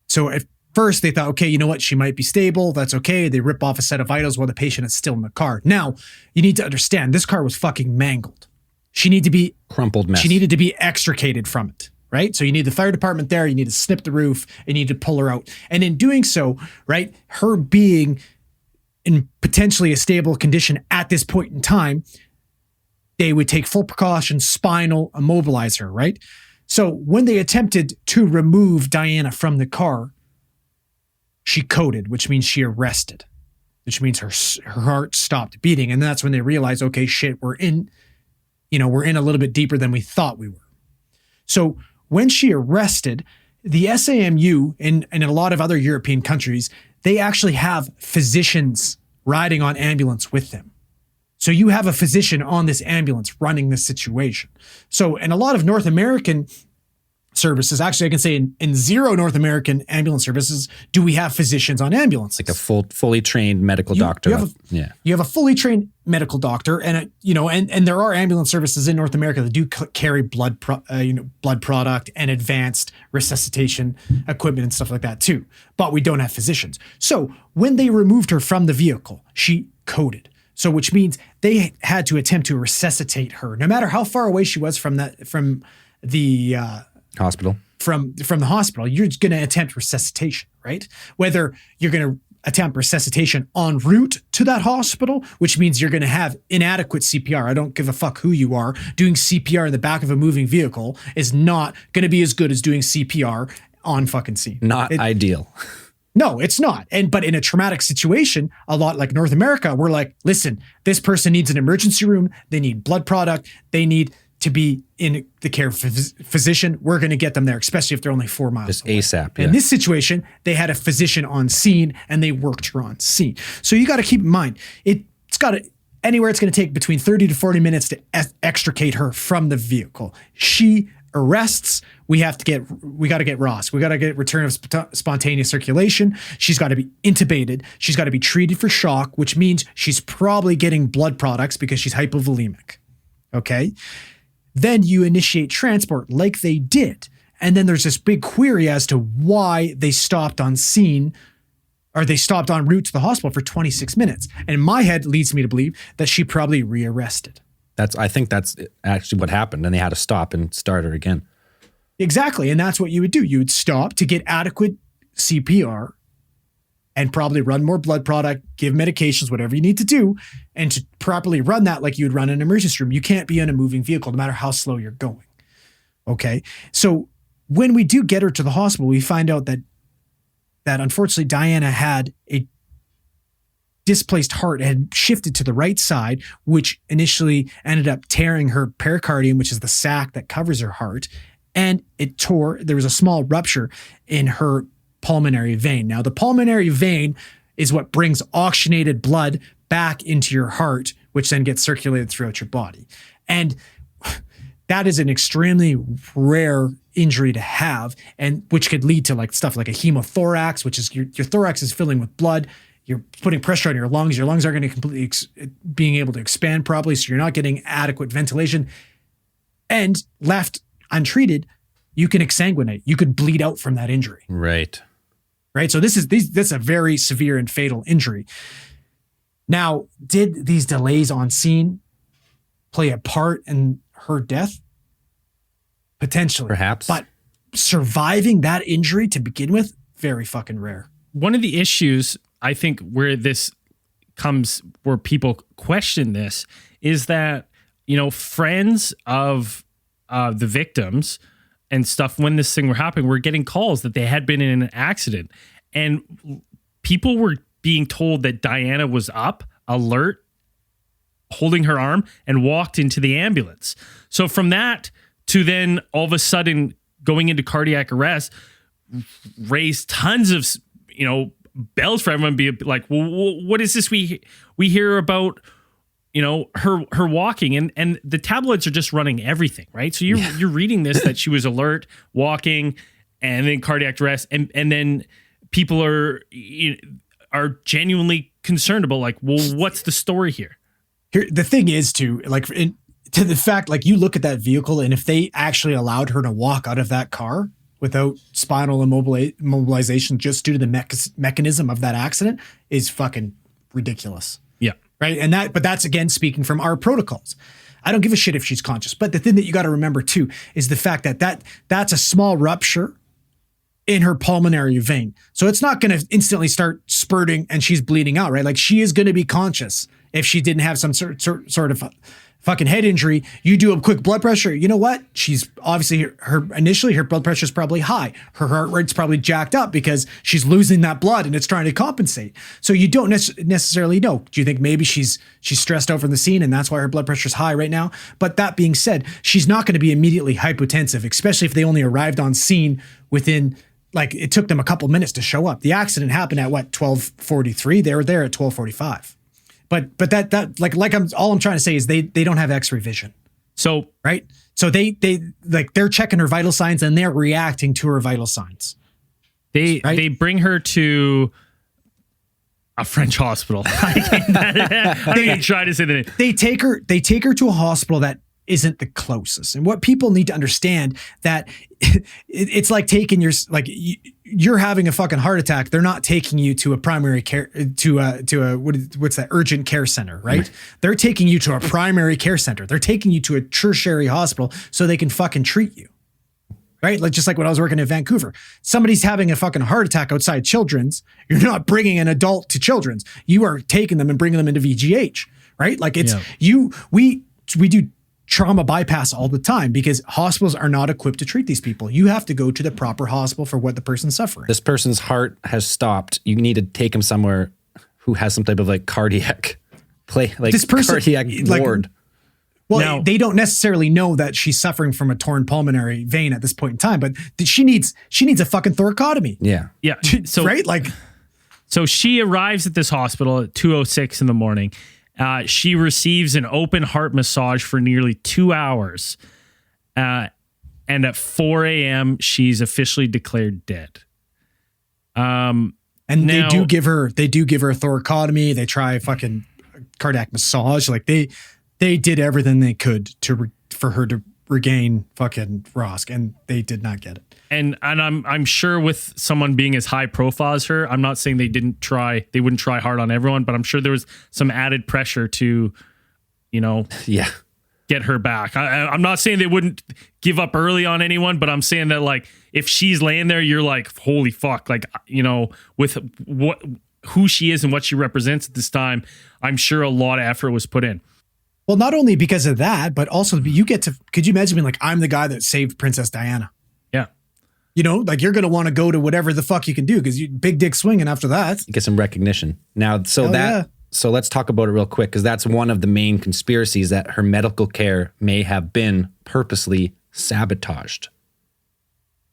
Speaker 7: So at first they thought, okay, you know what? She might be stable. That's okay. They rip off a set of vitals while the patient is still in the car. Now, you need to understand this car was fucking mangled. She needed to be
Speaker 5: crumpled mess.
Speaker 7: She needed to be extricated from it, right? So you need the fire department there. You need to snip the roof and you need to pull her out. And in doing so, right, her being in potentially a stable condition at this point in time, they would take full precautions, spinal, immobilize her, right? So when they attempted to remove Diana from the car, she coded, which means she arrested, which means her heart stopped beating. And that's when they realized, okay, shit, we're in a little bit deeper than we thought we were. So when she arrested, the SAMU and in a lot of other European countries, they actually have physicians riding on ambulance with them. So you have a physician on this ambulance running this situation. So in a lot of North American services, actually I can say in zero North American ambulance services, do we have physicians on ambulances?
Speaker 5: Like a fully trained medical doctor.
Speaker 7: You have a fully trained medical doctor, and and there are ambulance services in North America that do carry blood product and advanced resuscitation equipment and stuff like that too. But we don't have physicians. So when they removed her from the vehicle, she coded. So which means they had to attempt to resuscitate her, no matter how far away she was from the
Speaker 5: hospital.
Speaker 7: From the hospital, you're going to attempt resuscitation, right? Whether you're going to attempt resuscitation en route to that hospital, which means you're going to have inadequate CPR. I don't give a fuck who you are. Doing CPR in the back of a moving vehicle is not going to be as good as doing CPR on fucking scene.
Speaker 5: Not ideal.
Speaker 7: No, it's not. But in a traumatic situation, a lot like North America, we're like, listen, this person needs an emergency room. They need blood product. They need to be in the care of physician. We're going to get them there, especially if they're only 4 miles
Speaker 5: Just
Speaker 7: away.
Speaker 5: ASAP. Yeah.
Speaker 7: In this situation, they had a physician on scene and they worked her on scene. So you got to keep in mind, it's got to, anywhere it's going to take between 30 to 40 minutes to extricate her from the vehicle. She arrests. We got to get Ross. We got to get return of spontaneous circulation. She's got to be intubated. She's got to be treated for shock, which means she's probably getting blood products because she's hypovolemic. Okay. Then you initiate transport like they did. And then there's this big query as to why they stopped on scene, or they stopped en route to the hospital for 26 minutes. And my head leads me to believe that she probably rearrested.
Speaker 5: I think that's actually what happened. And they had to stop and start her again.
Speaker 7: Exactly. And that's what you would do. You would stop to get adequate CPR and probably run more blood product, give medications, whatever you need to do, and to properly run that like you would run in an emergency room. You can't be in a moving vehicle no matter how slow you're going. Okay. So when we do get her to the hospital, we find out that unfortunately Diana had a displaced heart, had shifted to the right side, which initially ended up tearing her pericardium, which is the sac that covers her heart. And there was a small rupture in her pulmonary vein. Now, the pulmonary vein is what brings oxygenated blood back into your heart, which then gets circulated throughout your body. And that is an extremely rare injury to have, and which could lead to like stuff like a hemothorax, which is your thorax is filling with blood. You're putting pressure on your lungs. Your lungs aren't going to completely being able to expand properly, so you're not getting adequate ventilation. And left untreated, you can exsanguinate. You could bleed out from that injury.
Speaker 5: Right.
Speaker 7: So this is a very severe and fatal injury. Now, did these delays on scene play a part in her death? Potentially.
Speaker 5: Perhaps.
Speaker 7: But surviving that injury to begin with, very fucking rare.
Speaker 4: One of the issues, I think, where this comes, where people question this, is that, friends of the victims and stuff, when this thing were happening, were getting calls that they had been in an accident. And people were being told that Diana was up, alert, holding her arm, and walked into the ambulance. So from that to then all of a sudden going into cardiac arrest, raised tons of, bells for everyone, be like, well, what is this we hear about, her walking, and the tabloids are just running everything, right? So you're reading this, that she was alert, walking, and then cardiac arrest, and then people are genuinely concerned about, like, well, what's the story here?
Speaker 7: Here, the thing is to the fact, like, you look at that vehicle, and if they actually allowed her to walk out of that car without spinal immobilization just due to the mechanism of that accident, is fucking ridiculous.
Speaker 4: Yeah.
Speaker 7: Right. But that's again speaking from our protocols. I don't give a shit if she's conscious. But the thing that you got to remember too is the fact that's a small rupture in her pulmonary vein. So it's not going to instantly start spurting and she's bleeding out, right? Like, she is going to be conscious if she didn't have some sort of fucking head injury. You do a quick blood pressure. You know what? She's obviously initially her blood pressure is probably high. Her heart rate's probably jacked up because she's losing that blood and it's trying to compensate. So you don't necessarily know. Do you think maybe she's stressed out from the scene and that's why her blood pressure is high right now? But that being said, she's not going to be immediately hypotensive, especially if they only arrived on scene within like it took them a couple minutes to show up. The accident happened at what, 12:43? They were there at 12:45. But that like all I'm trying to say is they don't have X-ray vision,
Speaker 4: So
Speaker 7: right? So they're checking her vital signs and they're reacting to her vital signs.
Speaker 4: they bring her to a French hospital. I try to say the name.
Speaker 7: They take her to a hospital that isn't the closest. And what people need to understand that it's like taking you're having a fucking heart attack. They're not taking you to a primary care, what's that, urgent care center, right? They're taking you to a primary care center. They're taking you to a tertiary hospital so they can fucking treat you. Right? Like just like when I was working in Vancouver, somebody's having a fucking heart attack outside Children's. You're not bringing an adult to Children's. You are taking them and bringing them into VGH, right? Like we do trauma bypass all the time because hospitals are not equipped to treat these people. You have to go to the proper hospital for what the person's suffering.
Speaker 5: This person's heart has stopped. You need to take him somewhere who has some type of like cardiac cardiac ward.
Speaker 7: Well,
Speaker 4: Now-
Speaker 7: they don't necessarily know that she's suffering from a torn pulmonary vein at this point in time, but she needs a fucking thoracotomy.
Speaker 5: Yeah.
Speaker 4: Yeah. So
Speaker 7: right? Like,
Speaker 4: So she arrives at this hospital at 2:06 in the morning. She receives an open heart massage for nearly 2 hours. And at 4 a.m., she's officially declared dead.
Speaker 7: and
Speaker 4: Now-
Speaker 7: they do give her a thoracotomy. They try fucking cardiac massage. Like they did everything they could for her to regain fucking Rosk, and they did not get it.
Speaker 4: And I'm sure with someone being as high profile as her, I'm not saying they wouldn't try hard on everyone, but I'm sure there was some added pressure to,
Speaker 5: Yeah.
Speaker 4: get her back. I'm not saying they wouldn't give up early on anyone, but I'm saying that like if she's laying there, you're like, holy fuck, like with who she is and what she represents at this time, I'm sure a lot of effort was put in.
Speaker 7: Well, not only because of that, but also could you imagine being like, I'm the guy that saved Princess Diana?
Speaker 4: Yeah.
Speaker 7: Like you're going to want to go to whatever the fuck you can do because you big dick swinging after that.
Speaker 5: Get some recognition. Now, so let's talk about it real quick because that's one of the main conspiracies that her medical care may have been purposely sabotaged.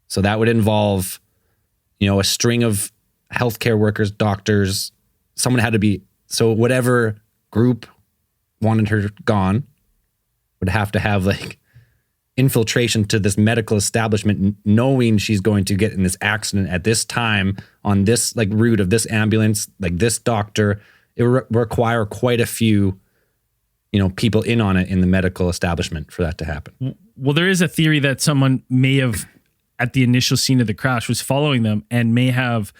Speaker 5: So that would involve, a string of healthcare workers, doctors, someone had to be, so whatever group wanted her gone would have to have like infiltration to this medical establishment, knowing she's going to get in this accident at this time on this like route of this ambulance, like this doctor. It would require quite a few, people in on it in the medical establishment for that to happen.
Speaker 4: Well, there is a theory that someone may have, at the initial scene of the crash, was following them and may have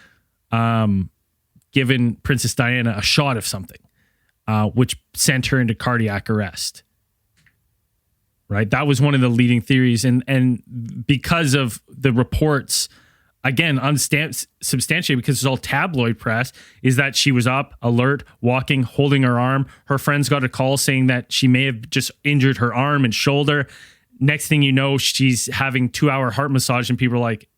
Speaker 4: given Princess Diana a shot of something, which sent her into cardiac arrest. Right? That was one of the leading theories. And because of the reports, again, unsubstantiated because it's all tabloid press, is that she was up, alert, walking, holding her arm. Her friends got a call saying that she may have just injured her arm and shoulder. Next thing you know, she's having 2-hour heart massage and people are like,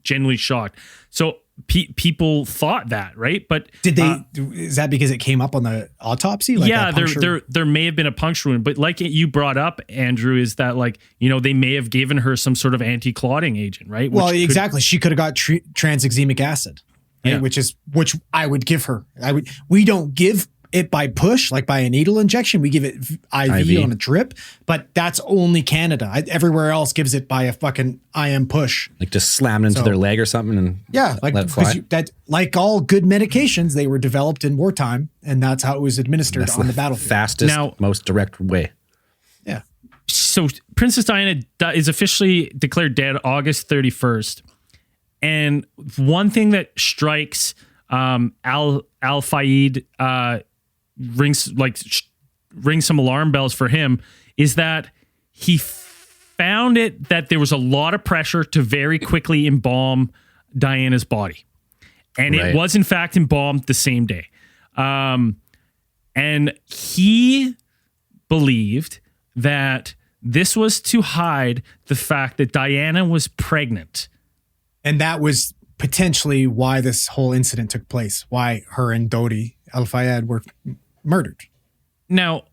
Speaker 4: genuinely shocked. So people thought that, right? But
Speaker 7: did they? Is that because it came up on the autopsy? Like
Speaker 4: yeah, there may have been a puncture wound, but like you brought up, Andrew, is that like they may have given her some sort of anti-clotting agent, right?
Speaker 7: Well, exactly. She could have got tranexamic acid, right?
Speaker 4: Yeah.
Speaker 7: Which I would give her. We don't give it by push, like by a needle injection. We give it IV on a drip, but that's only Canada. Everywhere else gives it by a fucking IM push.
Speaker 5: Like just slam it into their leg or something and let it fly.
Speaker 7: Like all good medications, they were developed in wartime, and that's how it was administered on the battlefield.
Speaker 5: Fastest, most direct way.
Speaker 7: Yeah.
Speaker 4: So Princess Diana is officially declared dead August 31st. And one thing that strikes Al Fayed rings some alarm bells for him is that he found it that there was a lot of pressure to very quickly embalm Diana's body. And it was in fact embalmed the same day. And he believed that this was to hide the fact that Diana was pregnant.
Speaker 7: And that was potentially why this whole incident took place, why her and Dodi Al Fayed were murdered.
Speaker 4: Now,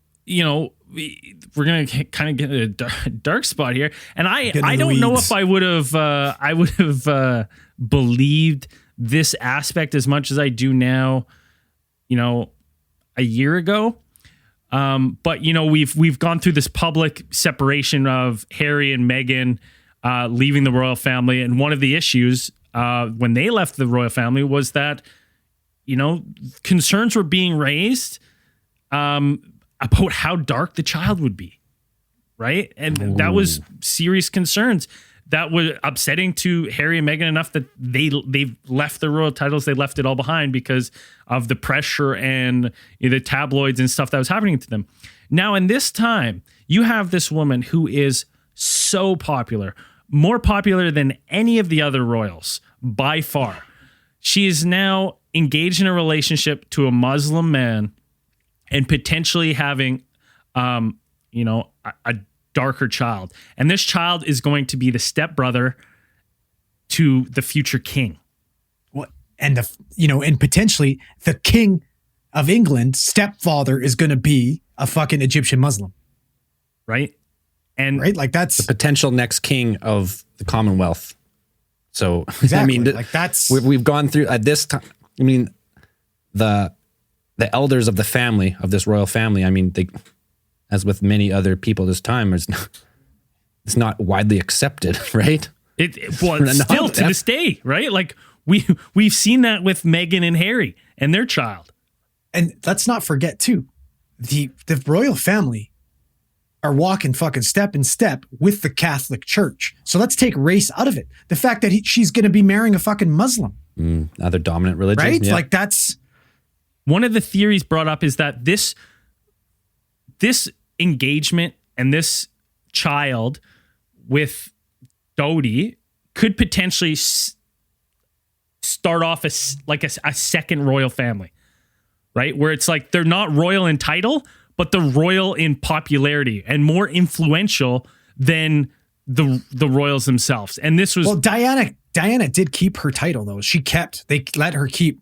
Speaker 4: we're gonna kind of get a dark spot here, and I
Speaker 7: in the
Speaker 4: don't know
Speaker 7: weeds.
Speaker 4: if I would have believed this aspect as much as I do now. A year ago. But we've gone through this public separation of Harry and Meghan leaving the royal family, and one of the issues when they left the royal family was that concerns were being raised about how dark the child would be, right? And that was serious concerns that were upsetting to Harry and Meghan enough that they've left the royal titles. They left it all behind because of the pressure and the tabloids and stuff that was happening to them. Now, in this time, you have this woman who is so popular, more popular than any of the other royals by far. She is now engaged in a relationship to a Muslim man and potentially having, a darker child. And this child is going to be the stepbrother to the future king.
Speaker 7: What? And and potentially the king of England, stepfather, is going to be a fucking Egyptian Muslim.
Speaker 4: Right? And
Speaker 7: Right? Like that's
Speaker 5: Potential next king of the Commonwealth. So
Speaker 7: exactly.
Speaker 5: I mean,
Speaker 7: like that's
Speaker 5: we've gone through at this time. I mean, the elders of the family of this royal family. I mean, they, as with many other people this time, it's not widely accepted, right?
Speaker 4: Well, still to this day, right? Like we've seen that with Meghan and Harry and their child.
Speaker 7: and let's not forget too, the royal family are walking fucking step in step with the Catholic Church. So let's take race out of it. The fact that she's going to be marrying a fucking Muslim,
Speaker 5: Other dominant religion,
Speaker 7: right?
Speaker 5: yeah.
Speaker 7: Like that's
Speaker 4: One of the theories brought up is that this engagement and this child with Dodi could potentially start off as like a second royal family, right? Where it's like they're not royal in title, but they're royal in popularity and more influential than the royals themselves. And this was
Speaker 7: Diana did keep her title though. They let her keep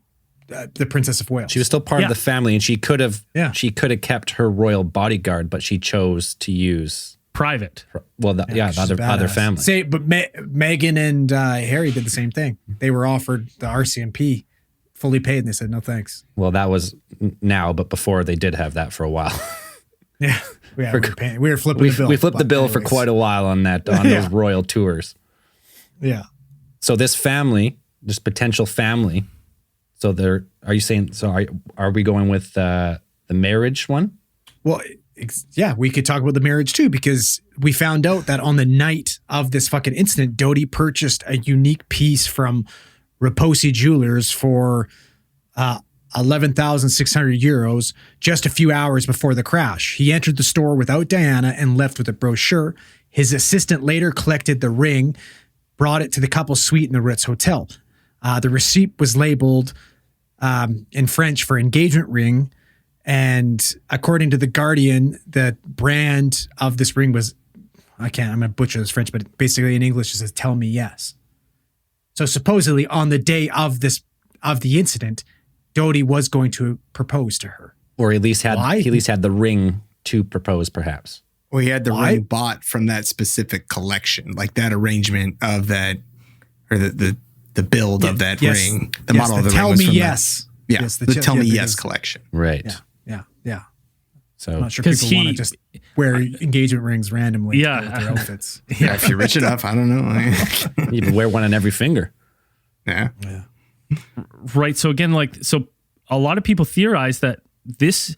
Speaker 7: the Princess of Wales.
Speaker 5: She was still part of the family, and she could have
Speaker 7: Yeah.
Speaker 5: kept her royal bodyguard, but she chose to use
Speaker 4: private.
Speaker 5: the other
Speaker 7: Badass.
Speaker 5: family.
Speaker 7: But Meghan and Harry did the same thing. They were offered the RCMP fully paid, and they said no thanks.
Speaker 5: Well, that was now, but before they did have that for a while.
Speaker 7: Yeah, we were flipping the bill.
Speaker 5: We flipped the bill for quite a while on those royal tours.
Speaker 7: Yeah.
Speaker 5: So this family, this potential family. So are you saying? So are we going with the marriage one?
Speaker 7: Well, yeah, we could talk about the marriage too, because we found out that on the night of this fucking incident, Dodi purchased a unique piece from Raposi Jewelers for 11,600 euros just a few hours before the crash. He entered the store without Diana and left with a brochure. His assistant later collected the ring, brought it to the couple's suite in the Ritz Hotel. The receipt was labeled in French for engagement ring. And according to The Guardian, the brand of this ring was, I'm going to butcher this French, but basically in English it says, "Tell me yes." So supposedly on the day of the incident, Dodi was going to propose to her.
Speaker 5: Or at least had
Speaker 7: Why?
Speaker 5: he at least had the ring to propose, perhaps.
Speaker 6: Well, he had the
Speaker 7: Why?
Speaker 6: ring bought from that specific collection, like that arrangement of that, or the build of that
Speaker 7: Yes.
Speaker 6: ring. The
Speaker 7: Yes,
Speaker 6: model of the
Speaker 7: Tell
Speaker 6: ring was
Speaker 7: Me
Speaker 6: from
Speaker 7: Yes.
Speaker 6: that. Yeah,
Speaker 7: Yes,
Speaker 6: the Tell Me
Speaker 7: yeah,
Speaker 6: Yes
Speaker 7: is-
Speaker 6: collection.
Speaker 5: Right.
Speaker 7: Yeah.
Speaker 5: So
Speaker 7: I'm not sure
Speaker 4: 'Cause
Speaker 7: people want to
Speaker 4: he-
Speaker 7: just wear engagement rings randomly
Speaker 4: Yeah.
Speaker 7: to go with their outfits.
Speaker 6: Yeah, if you're rich enough, I don't know.
Speaker 5: you'd wear one on every finger.
Speaker 6: Yeah.
Speaker 4: Right. So again, so a lot of people theorize that this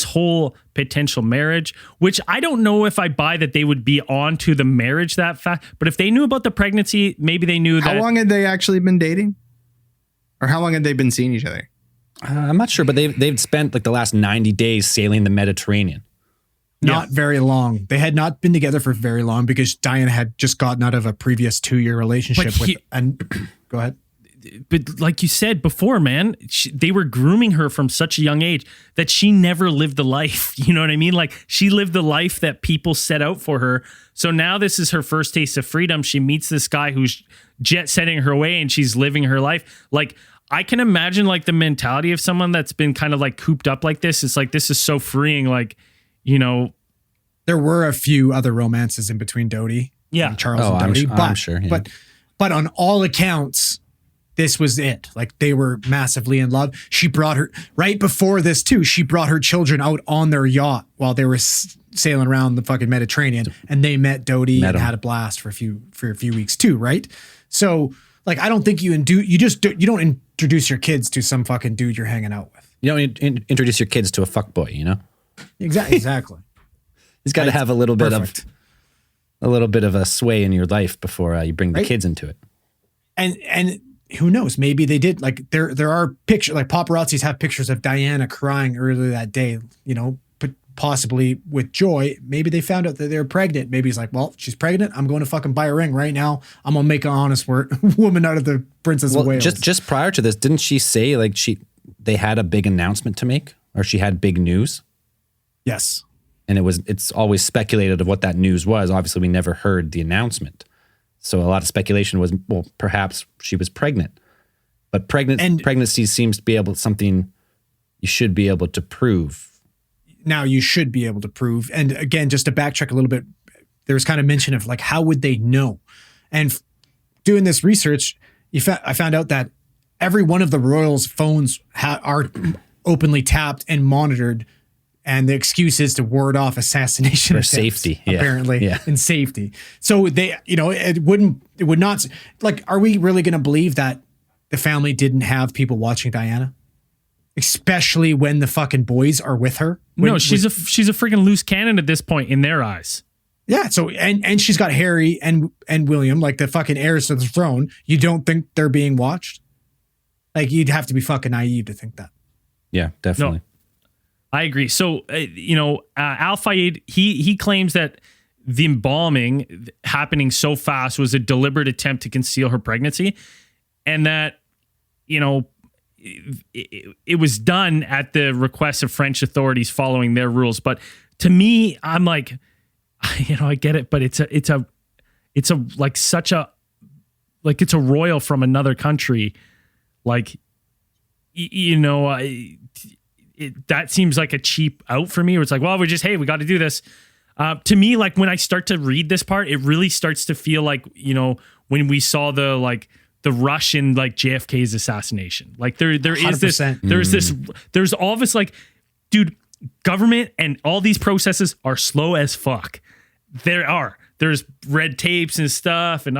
Speaker 4: whole potential marriage, which I don't know if I buy that they would be on to the marriage that fast, but if they knew about the pregnancy, maybe they knew
Speaker 6: How
Speaker 4: that.
Speaker 6: long had they actually been dating? Or how long had they been seeing each other?
Speaker 5: I'm not sure, but they've spent like the last 90 days sailing the Mediterranean.
Speaker 7: Not very long. They had not been together for very long because Diana had just gotten out of a previous 2-year relationship
Speaker 4: But
Speaker 7: go ahead.
Speaker 4: But like you said before, man, they were grooming her from such a young age that she never lived the life. You know what I mean? Like she lived the life that people set out for her. So now this is her first taste of freedom. She meets this guy who's jet setting her away and she's living her life. Like I can imagine like the mentality of someone that's been kind of like cooped up like this. It's like, this is so freeing. Like,
Speaker 7: there were a few other romances in between Dodi and Charles and
Speaker 5: I'm
Speaker 7: Dodi.
Speaker 5: I'm sure. Yeah.
Speaker 7: But on all accounts, this was it. Like they were massively in love. She brought her right before this too. She brought her children out on their yacht while they were sailing around the fucking Mediterranean, and they met Dodi and had a blast for a few weeks too. Right. So like, I don't think you don't introduce your kids to some fucking dude you're hanging out with.
Speaker 5: You don't introduce your kids to a fuckboy, you know?
Speaker 7: Exactly.
Speaker 5: He's got to have a little bit of a sway in your life before you bring the kids into it.
Speaker 7: And who knows? Maybe they did. Like there are pictures, like paparazzis have pictures of Diana crying earlier that day, you know, but possibly with joy. Maybe they found out that they're pregnant. Maybe he's like, well, she's pregnant. I'm going to fucking buy a ring right now. I'm going to make an honest woman out of the Princess of Wales.
Speaker 5: Just prior to this, didn't she say like they had a big announcement to make, or she had big news?
Speaker 7: Yes.
Speaker 5: And it's always speculated of what that news was. Obviously, we never heard the announcement. So a lot of speculation was, well, perhaps she was pregnant. But pregnancy seems to be something you should be able to prove.
Speaker 7: Now you should be able to prove. And again, just to backtrack a little bit, there was kind of mention of like, how would they know? And doing this research, I found out that every one of the royals' phones are openly tapped and monitored. And the excuse is to ward off assassination
Speaker 5: for
Speaker 7: attempts,
Speaker 5: safety,
Speaker 7: apparently, in safety. So they, it would not, like, are we really going to believe that the family didn't have people watching Diana? Especially when the fucking boys are with her?
Speaker 4: She's a freaking loose cannon at this point in their eyes.
Speaker 7: Yeah. So, and she's got Harry and William, like the fucking heirs to the throne. You don't think they're being watched? Like, you'd have to be fucking naive to think that.
Speaker 5: Yeah, definitely.
Speaker 4: No. I agree. So, Al Fayed, he claims that the embalming happening so fast was a deliberate attempt to conceal her pregnancy, and that, it was done at the request of French authorities following their rules. But to me, I'm like, I get it, but it's a royal from another country. Like, that seems like a cheap out for me. Where it's like, well, we got to do this. To me, like when I start to read this part, it really starts to feel like, when we saw the rush in like JFK's assassination. Like there is this, there's all this like, dude, government and all these processes are slow as fuck. There's red tapes and stuff and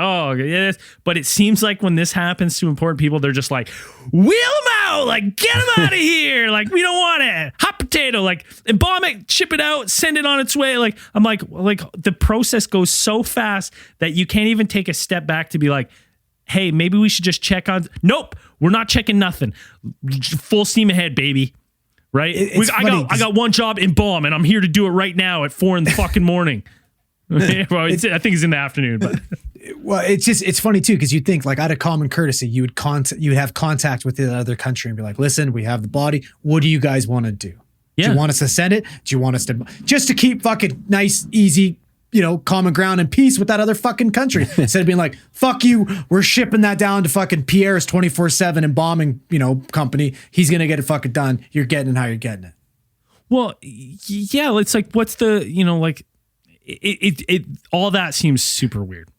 Speaker 4: but it seems like when this happens to important people, they're just like, wheel them out, like get them out of here, like we don't want it, hot potato, like embalm it, ship it out, send it on its way. Like I'm like the process goes so fast that you can't even take a step back to be like, hey, maybe we should just check on. Nope, we're not checking nothing. Full steam ahead, baby. Right? I got one job, embalm, and I'm here to do it right now at 4 a.m. Well, I think it's in the afternoon, but
Speaker 7: well, it's funny too, because you'd think like out of common courtesy, you would have contact with the other country and be like, listen, we have the body. What do you guys want to do? Yeah. Do you want us to send it? Do you want us to just to keep fucking nice, easy, common ground and peace with that other fucking country instead of being like, fuck you, we're shipping that down to fucking Pierre's 24/7 embalming, company. He's going to get it fucking done. You're getting it how you're getting it.
Speaker 4: Well, yeah, it's like, what's the, it all that seems super weird.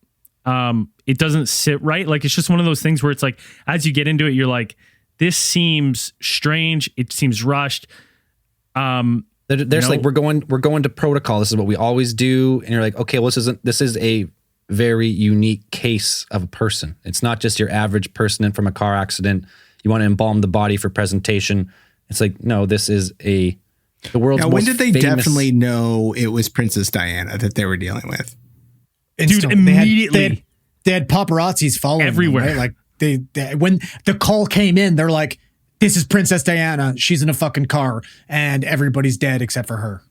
Speaker 4: It doesn't sit right. Like, it's just one of those things where it's like, as you get into it, you're like, this seems strange. It seems rushed.
Speaker 5: There's like, we're going to protocol. This is what we always do. And you're like, okay, well, this is a very unique case of a person. It's not just your average person from a car accident. You want to embalm the body for presentation. It's like, no, this is the world's most
Speaker 6: when did they
Speaker 5: famous...
Speaker 6: definitely know it was Princess Diana that they were dealing with?
Speaker 4: Dude, immediately.
Speaker 7: They had paparazzis following
Speaker 4: everywhere.
Speaker 7: Them, right? Like when the call came in, they're like, this is Princess Diana. She's in a fucking car and everybody's dead except for her.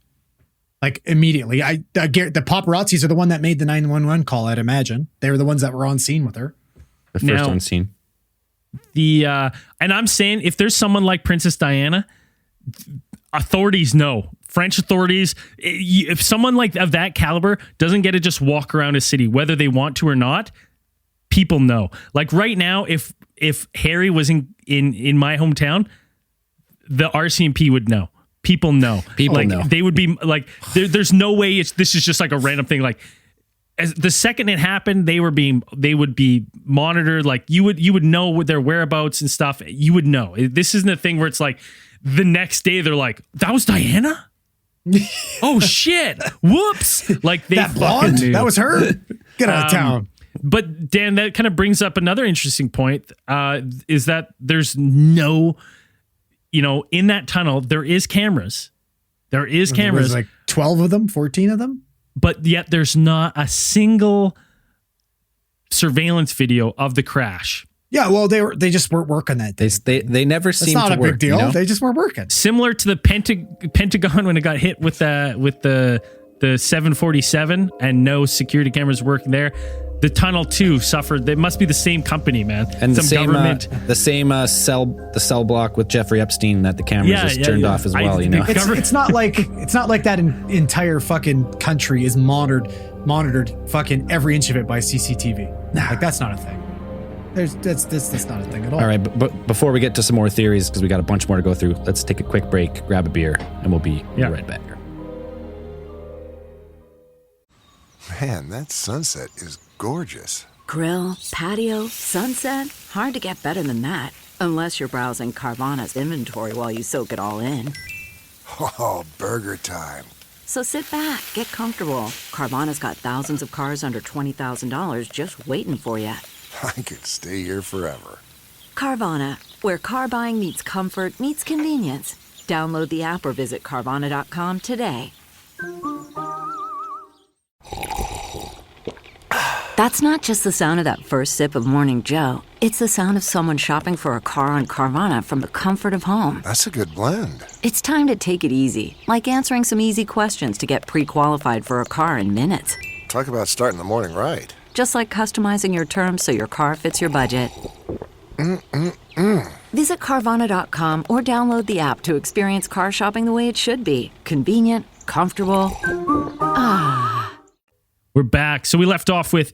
Speaker 7: Like immediately. I get the paparazzis are the one that made the 911 call, I'd imagine. They were the ones that were on scene with her.
Speaker 5: The first on scene.
Speaker 4: And I'm saying, if there's someone like Princess Diana, authorities know. French authorities, if someone like of that caliber doesn't get to just walk around a city, whether they want to or not, people know. Like right now, if Harry was in my hometown, the RCMP would know. people know.
Speaker 5: People
Speaker 4: like,
Speaker 5: know.
Speaker 4: They would be like, there's no way this is just like a random thing. Like, as the second it happened, they would be monitored. Like you would know their whereabouts and stuff. You would know. This isn't a thing where it's like the next day they're like, that was Diana. Oh shit! Whoops! Like they
Speaker 7: That
Speaker 4: fucking
Speaker 7: blonde,
Speaker 4: knew.
Speaker 7: that was her. Get out of town.
Speaker 4: But Dan, that kind of brings up another interesting point. Is that there's no, in that tunnel there is cameras. There is cameras.
Speaker 7: There's like 12 of them, 14 of them.
Speaker 4: But yet there's not a single surveillance video of the crash.
Speaker 7: Yeah, well, they just weren't working that day.
Speaker 5: They never
Speaker 7: It's
Speaker 5: seem
Speaker 7: not
Speaker 5: to
Speaker 7: a
Speaker 5: work.
Speaker 7: big deal.
Speaker 5: You know?
Speaker 7: They just weren't working.
Speaker 4: Similar to the Pentagon when it got hit with the 747 and no security cameras working there. The tunnel too suffered. They must be the same company, man.
Speaker 5: And
Speaker 4: Some
Speaker 5: the same cell block with Jeffrey Epstein that the cameras just turned off as well.
Speaker 7: It's not like that entire fucking country is monitored fucking every inch of it by CCTV. Like that's not a thing. That's not a thing at all.
Speaker 5: All right, but before we get to some more theories, because we got a bunch more to go through, let's take a quick break, grab a beer, and we'll be right back.
Speaker 2: Man, that sunset is gorgeous.
Speaker 1: Grill, patio, sunset. Hard to get better than that. Unless you're browsing Carvana's inventory while you soak it all in.
Speaker 2: Oh, burger time.
Speaker 1: So sit back, get comfortable. Carvana's got thousands of cars under $20,000 just waiting for you.
Speaker 2: I could stay here forever.
Speaker 1: Carvana, where car buying meets comfort meets convenience. Download the app or visit Carvana.com today. That's not just the sound of that first sip of Morning Joe. It's the sound of someone shopping for a car on Carvana from the comfort of home.
Speaker 2: That's a good blend.
Speaker 1: It's time to take it easy, like answering some easy questions to get pre-qualified for a car in minutes.
Speaker 2: Talk about starting the morning right.
Speaker 1: Just like customizing your terms so your car fits your budget. Visit Carvana.com or download the app to experience car shopping the way it should be. Convenient, comfortable.
Speaker 4: We're back. So we left off with,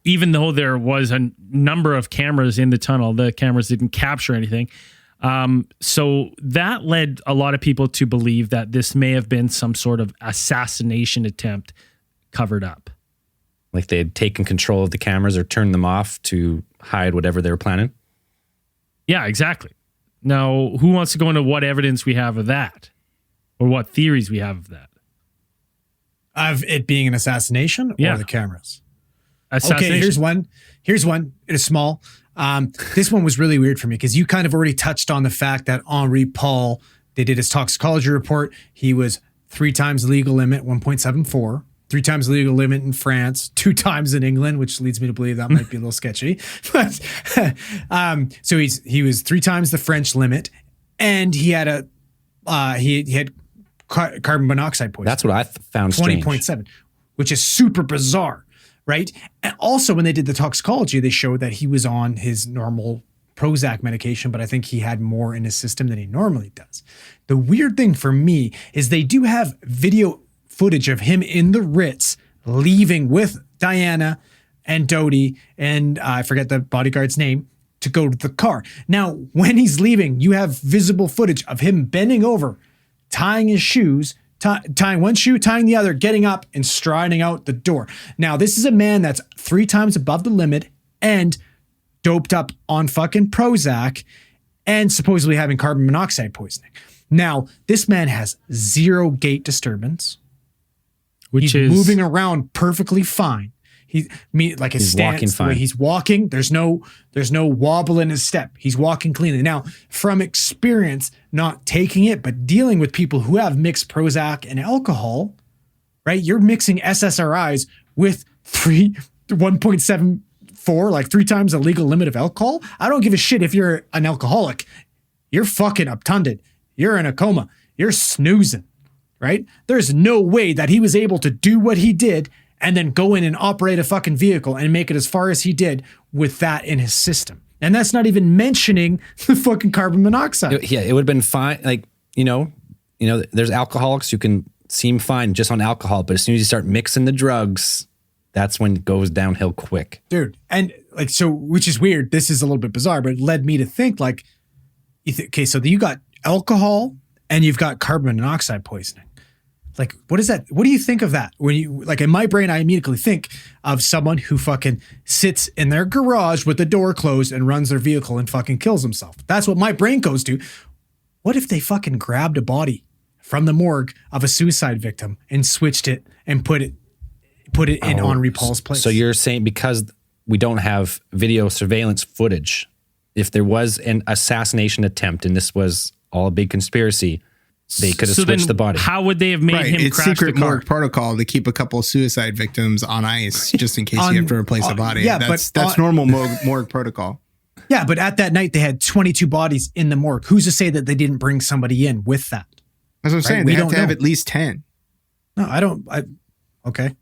Speaker 4: even though there was a number of cameras in the tunnel, the cameras didn't capture anything. So that led a lot of people to believe that this may have been some sort of assassination attempt covered up.
Speaker 5: Like they had taken control of the cameras or turned them off to hide whatever they were planning.
Speaker 4: Yeah, exactly. Now, who wants to go into what evidence we have of that? Or what theories we have of that?
Speaker 7: Of it being an assassination
Speaker 4: Yeah.
Speaker 7: or the cameras?
Speaker 4: Assassination.
Speaker 7: Okay, here's one. It is small. This one was really weird for me because you kind of already touched on the fact that Henri Paul, they did his toxicology report. He was 3 times the legal limit, 1.74. 3 times the legal limit in France, 2 times in England, which leads me to believe that might be a little sketchy. But so he was 3 times the French limit, and he had he had carbon monoxide poisoning.
Speaker 5: That's what I found strange.
Speaker 7: 20.7, which is super bizarre, right? And also, when they did the toxicology, they showed that he was on his normal Prozac medication, but I think he had more in his system than he normally does. The weird thing for me is they do have video footage of him in the Ritz leaving with Diana and Dodi and I forget the bodyguard's name to go to the car. Now, when he's leaving, you have visible footage of him bending over, tying his shoes, tying one shoe, tying the other, getting up and striding out the door. Now, this is a man that's 3 times above the limit and doped up on fucking Prozac and supposedly having carbon monoxide poisoning. Now, this man has 0 gait disturbance.
Speaker 4: He's
Speaker 7: moving around perfectly fine. Like his stance,
Speaker 5: walking
Speaker 7: the way
Speaker 5: fine.
Speaker 7: he's walking, there's no wobble in his step. He's walking cleanly. Now, from experience, not taking it, but dealing with people who have mixed Prozac and alcohol, right? You're mixing SSRIs with 1.74, like 3 times the legal limit of alcohol. I don't give a shit if you're an alcoholic. You're fucking obtunded. You're in a coma. You're snoozing. Right? There's no way that he was able to do what he did and then go in and operate a fucking vehicle and make it as far as he did with that in his system. And that's not even mentioning the fucking carbon monoxide.
Speaker 5: It would have been fine. Like, there's alcoholics who can seem fine just on alcohol, but as soon as you start mixing the drugs, that's when it goes downhill quick.
Speaker 7: Dude. And like, so, which is weird. This is a little bit bizarre, but it led me to think like, okay, so you got alcohol and you've got carbon monoxide poisoning. Like, what is that? What do you think of that? When you, like, in my brain, I immediately think of someone who fucking sits in their garage with the door closed and runs their vehicle and fucking kills himself. That's what my brain goes to. What if they fucking grabbed a body from the morgue of a suicide victim and switched it and put it in Henri Paul's place?
Speaker 5: So you're saying because we don't have video surveillance footage, if there was an assassination attempt and this was all a big conspiracy, they could have switched the body.
Speaker 4: How would they have made him
Speaker 6: It's
Speaker 4: crash
Speaker 6: secret
Speaker 4: the car?
Speaker 6: morgue protocol to keep a couple of suicide victims on ice just in case you have to replace a body.
Speaker 7: yeah,
Speaker 6: that's
Speaker 7: but
Speaker 6: normal morgue protocol.
Speaker 7: Yeah, but at that night they had 22 bodies in the morgue. Who's to say that they didn't bring somebody in with that?
Speaker 6: That's what I'm saying.
Speaker 7: We
Speaker 6: They have
Speaker 7: don't
Speaker 6: to have
Speaker 7: know.
Speaker 6: at least 10.
Speaker 7: No, I don't. Okay.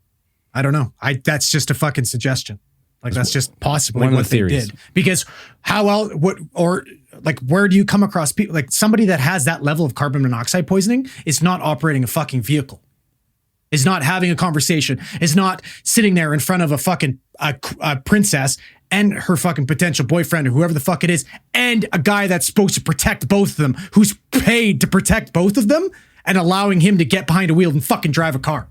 Speaker 7: I don't know. That's just a fucking suggestion. Like, that's just possibly
Speaker 5: one of
Speaker 7: what
Speaker 5: the
Speaker 7: they
Speaker 5: theories.
Speaker 7: did. Because how else, where do you come across people? Like, somebody that has that level of carbon monoxide poisoning is not operating a fucking vehicle, is not having a conversation, is not sitting there in front of a fucking a princess and her fucking potential boyfriend or whoever the fuck it is, and a guy that's supposed to protect both of them, who's paid to protect both of them, and allowing him to get behind a wheel and fucking drive a car.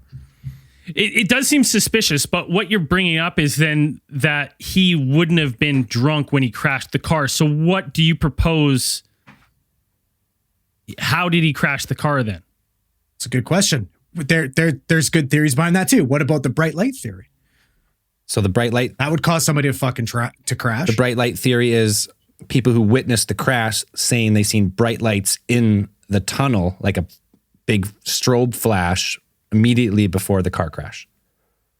Speaker 4: It does seem suspicious, but what you're bringing up is then that he wouldn't have been drunk when he crashed the car. So what do you propose? How did he crash the car then?
Speaker 7: It's a good question. There's good theories behind that too. What about the bright light theory?
Speaker 5: So the bright light,
Speaker 7: That would cause somebody to fucking to crash.
Speaker 5: the bright light theory is people who witnessed the crash saying they seen bright lights in the tunnel, like a big strobe flash immediately before the car crash.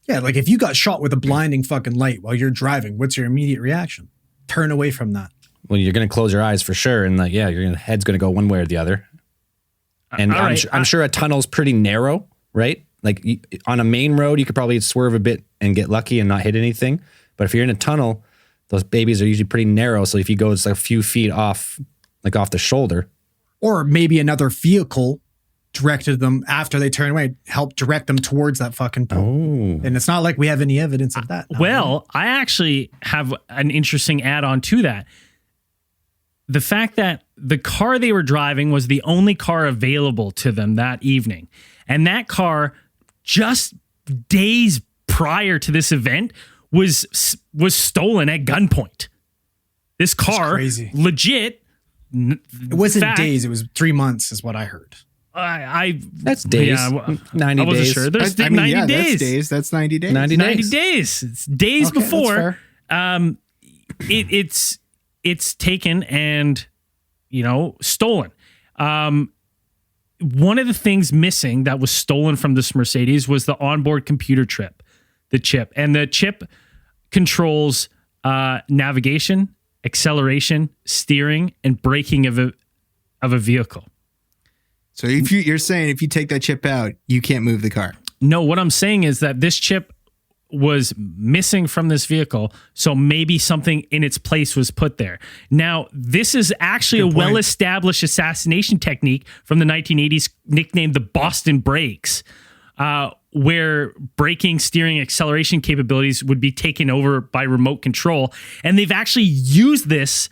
Speaker 7: Yeah, like if you got shot with a blinding fucking light while you're driving, what's your immediate reaction? Turn away from that.
Speaker 5: Well, you're going to close your eyes for sure. And like, yeah, your head's going to go one way or the other. And
Speaker 4: All right.
Speaker 5: I'm sure a tunnel's pretty narrow, right? Like on a main road, you could probably swerve a bit and get lucky and not hit anything. But if you're in a tunnel, those babies are usually pretty narrow. So if you go just a few feet off, like off the shoulder.
Speaker 7: Or maybe another vehicle directed them after they turn away, help direct them towards that fucking pole.
Speaker 5: Oh.
Speaker 7: And it's not like we have any evidence of that.
Speaker 4: Well, I actually have an interesting add-on to that. The fact that the car they were driving was the only car available to them that evening. And that car, just days prior to this event, was stolen at gunpoint. This car,
Speaker 7: crazy.
Speaker 4: legit.
Speaker 7: It wasn't days, it was 3 months is what I heard.
Speaker 5: That's days.
Speaker 4: Yeah, well,
Speaker 5: 90
Speaker 4: I wasn't
Speaker 5: days.
Speaker 4: sure. There's
Speaker 6: I mean,
Speaker 4: 90
Speaker 6: yeah,
Speaker 4: days.
Speaker 6: that's days. That's 90 days.
Speaker 5: 90
Speaker 4: 90
Speaker 5: days.
Speaker 4: days. It's days
Speaker 7: Okay, that's
Speaker 4: before.
Speaker 7: fair.
Speaker 4: It's taken and stolen. One of the things missing that was stolen from this Mercedes was the onboard computer chip, and the chip controls navigation, acceleration, steering, and braking of a vehicle.
Speaker 6: So if you're saying if you take that chip out, you can't move the car.
Speaker 4: No, what I'm saying is that this chip was missing from this vehicle, so maybe something in its place was put there. Now, this is actually a well-established assassination technique from the 1980s, nicknamed the Boston Brakes, where braking, steering, acceleration capabilities would be taken over by remote control. And they've actually used this.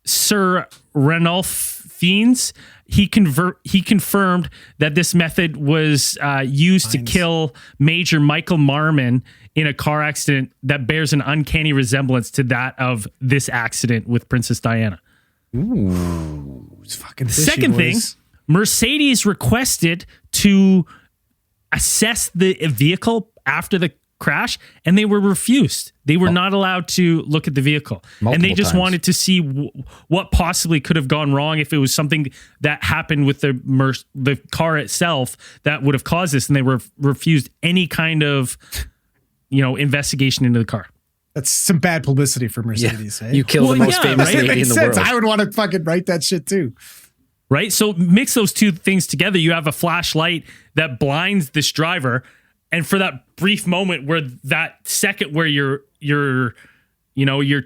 Speaker 4: Sir Ranulph Fiennes, he confirmed that this method was used to kill Major Michael Marmon in a car accident that bears an uncanny resemblance to that of this accident with Princess Diana.
Speaker 7: It's fucking fishy,
Speaker 4: Second thing,
Speaker 7: boys.
Speaker 4: Mercedes requested to assess the vehicle after the crash, and they were refused. They were not allowed to look at the vehicle. And they
Speaker 5: Multiple
Speaker 4: just
Speaker 5: times.
Speaker 4: wanted to see what possibly could have gone wrong, if it was something that happened with the car itself that would have caused this, and they were refused any kind of investigation into the car.
Speaker 7: That's some bad publicity for Mercedes. Eh?
Speaker 5: You kill the most
Speaker 4: yeah,
Speaker 5: famous
Speaker 4: right?
Speaker 5: lady
Speaker 7: It
Speaker 5: in
Speaker 7: makes
Speaker 5: the
Speaker 7: sense.
Speaker 5: world.
Speaker 7: I would want to fucking write that shit too.
Speaker 4: Right? So mix those two things together. You have a flashlight that blinds this driver. And for that brief moment where that second where you're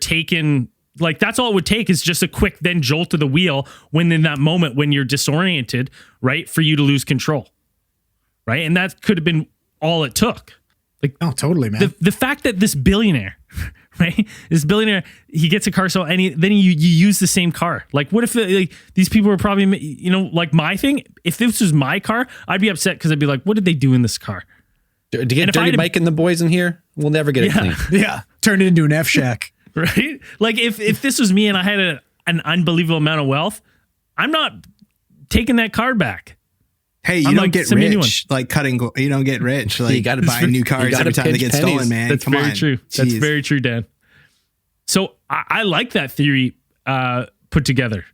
Speaker 4: taken, like that's all it would take is just a quick then jolt to the wheel when in that moment when you're disoriented, right? For you to lose control. Right? And that could have been all it took. Like,
Speaker 7: Oh, totally, man.
Speaker 4: the fact that this billionaire, right? This billionaire, he gets a car sold, and then you use the same car. Like, what if like these people were probably, like my thing? If this was my car, I'd be upset because I'd be like, what did they do in this car?
Speaker 5: To get Dirty Mike and the boys in here, we'll never get it clean.
Speaker 7: Yeah. Turn it into an F shack.
Speaker 4: Right? Like if this was me and I had an unbelievable amount of wealth, I'm not taking that car back.
Speaker 6: Hey, you
Speaker 4: I'm
Speaker 6: don't
Speaker 4: like,
Speaker 6: get
Speaker 4: send me a new
Speaker 6: rich. Like you don't get rich. Like
Speaker 5: You gotta-
Speaker 6: buying new
Speaker 5: you
Speaker 6: cars
Speaker 5: gotta
Speaker 6: every time they
Speaker 5: pinch
Speaker 6: get
Speaker 5: pennies.
Speaker 6: stolen, man.
Speaker 4: That's
Speaker 6: Come
Speaker 4: very
Speaker 6: on.
Speaker 4: true. That's
Speaker 6: Jeez.
Speaker 4: very true, Dan. So I like that theory put together.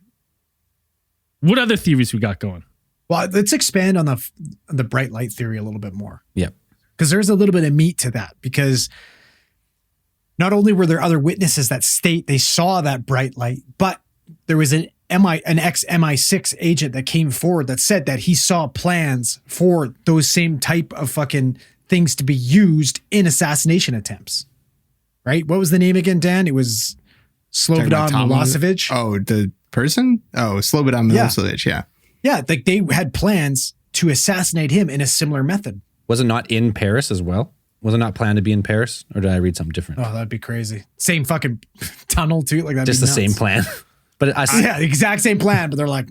Speaker 4: What other theories we got going?
Speaker 7: Well, let's expand on the bright light theory a little bit more.
Speaker 5: Yep.
Speaker 7: Because there's a little bit of meat to that. Because not only were there other witnesses that state they saw that bright light, but there was an ex MI6 agent that came forward that said that he saw plans for those same type of fucking things to be used in assassination attempts. Right? What was the name again, Dan? It was
Speaker 6: Talking about
Speaker 7: Slobodan
Speaker 6: Tom-
Speaker 7: Milosevic.
Speaker 6: Oh, the person? Oh, Slobodan
Speaker 7: Yeah.
Speaker 6: Milosevic. Yeah.
Speaker 7: Yeah, like they had plans to assassinate him in a similar method.
Speaker 5: Was it not in Paris as well? Was it not planned to be in Paris? Or did I read something different?
Speaker 7: Oh, that'd be crazy. Same fucking tunnel too. Like that.
Speaker 5: Just the same plan. But
Speaker 7: Yeah, the exact same plan, but they're like,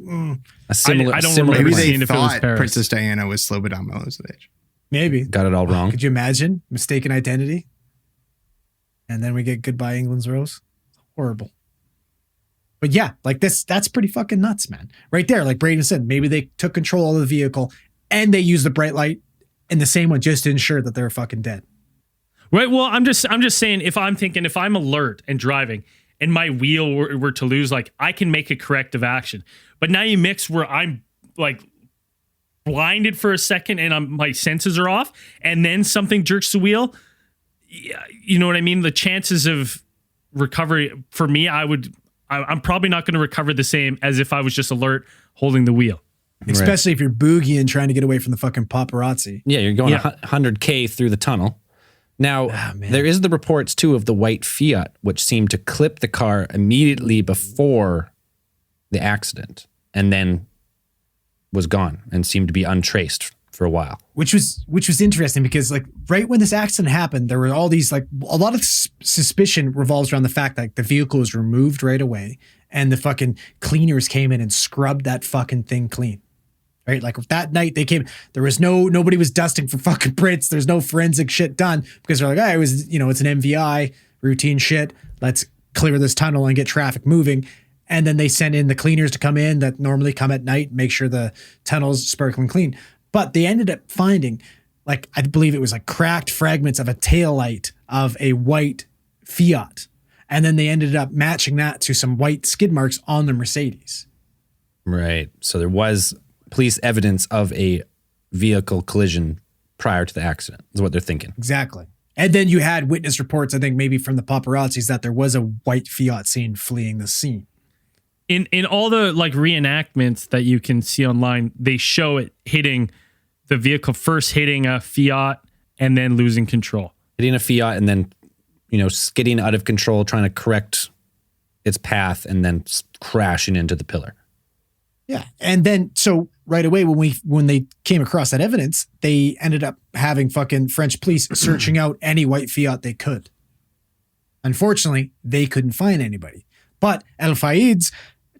Speaker 5: a similar,
Speaker 4: I don't
Speaker 5: similar
Speaker 4: remember
Speaker 6: Maybe
Speaker 5: plan.
Speaker 6: they
Speaker 4: seeing if it was
Speaker 6: thought
Speaker 4: Paris.
Speaker 6: Princess Diana was Slobodan Milosevic.
Speaker 7: maybe.
Speaker 5: Got it all wrong.
Speaker 7: Could you imagine mistaken identity? And then we get Goodbye England's Rose. Horrible. But yeah, like that's pretty fucking nuts, man. Right there, like Braden said, maybe they took control of the vehicle and they used the bright light in the same one just to ensure that they're fucking dead.
Speaker 4: Right. Well, I'm just saying, if I'm alert and driving and my wheel were to lose, like I can make a corrective action. But now you mix where I'm like blinded for a second and my senses are off, and then something jerks the wheel. Yeah, you know what I mean? The chances of recovery for me, I'm probably not going to recover the same as if I was just alert holding the wheel.
Speaker 7: Especially if you're boogieing trying to get away from the fucking paparazzi.
Speaker 5: Yeah, you're going
Speaker 4: Yeah.
Speaker 5: 100K through the tunnel. Now, there is the reports too of the white Fiat, which seemed to clip the car immediately before the accident and then was gone and seemed to be untraced for a while.
Speaker 7: Which was interesting because like right when this accident happened, there were all these like a lot of suspicion revolves around the fact that the vehicle was removed right away and the fucking cleaners came in and scrubbed that fucking thing clean. Right? Like that night they came, there was nobody was dusting for fucking prints. There's no forensic shit done because they're like, oh, it was, it's an MVI routine shit. Let's clear this tunnel and get traffic moving. And then they send in the cleaners to come in that normally come at night, make sure the tunnel's sparkling clean. But they ended up finding, like, I believe it was like cracked fragments of a taillight of a white Fiat. And then they ended up matching that to some white skid marks on the Mercedes.
Speaker 5: Right. So there was police evidence of a vehicle collision prior to the accident, is what they're thinking.
Speaker 7: Exactly. And then you had witness reports, I think maybe from the paparazzis, that there was a white Fiat seen fleeing the scene.
Speaker 4: In all the like reenactments that you can see online, they show it hitting the vehicle, first hitting a Fiat and then losing control.
Speaker 5: Hitting a Fiat and then, skidding out of control, trying to correct its path and then crashing into the pillar.
Speaker 7: Yeah. And then so right away when they came across that evidence, they ended up having fucking French police searching out any white Fiat they could. Unfortunately, they couldn't find anybody. But El Fayed's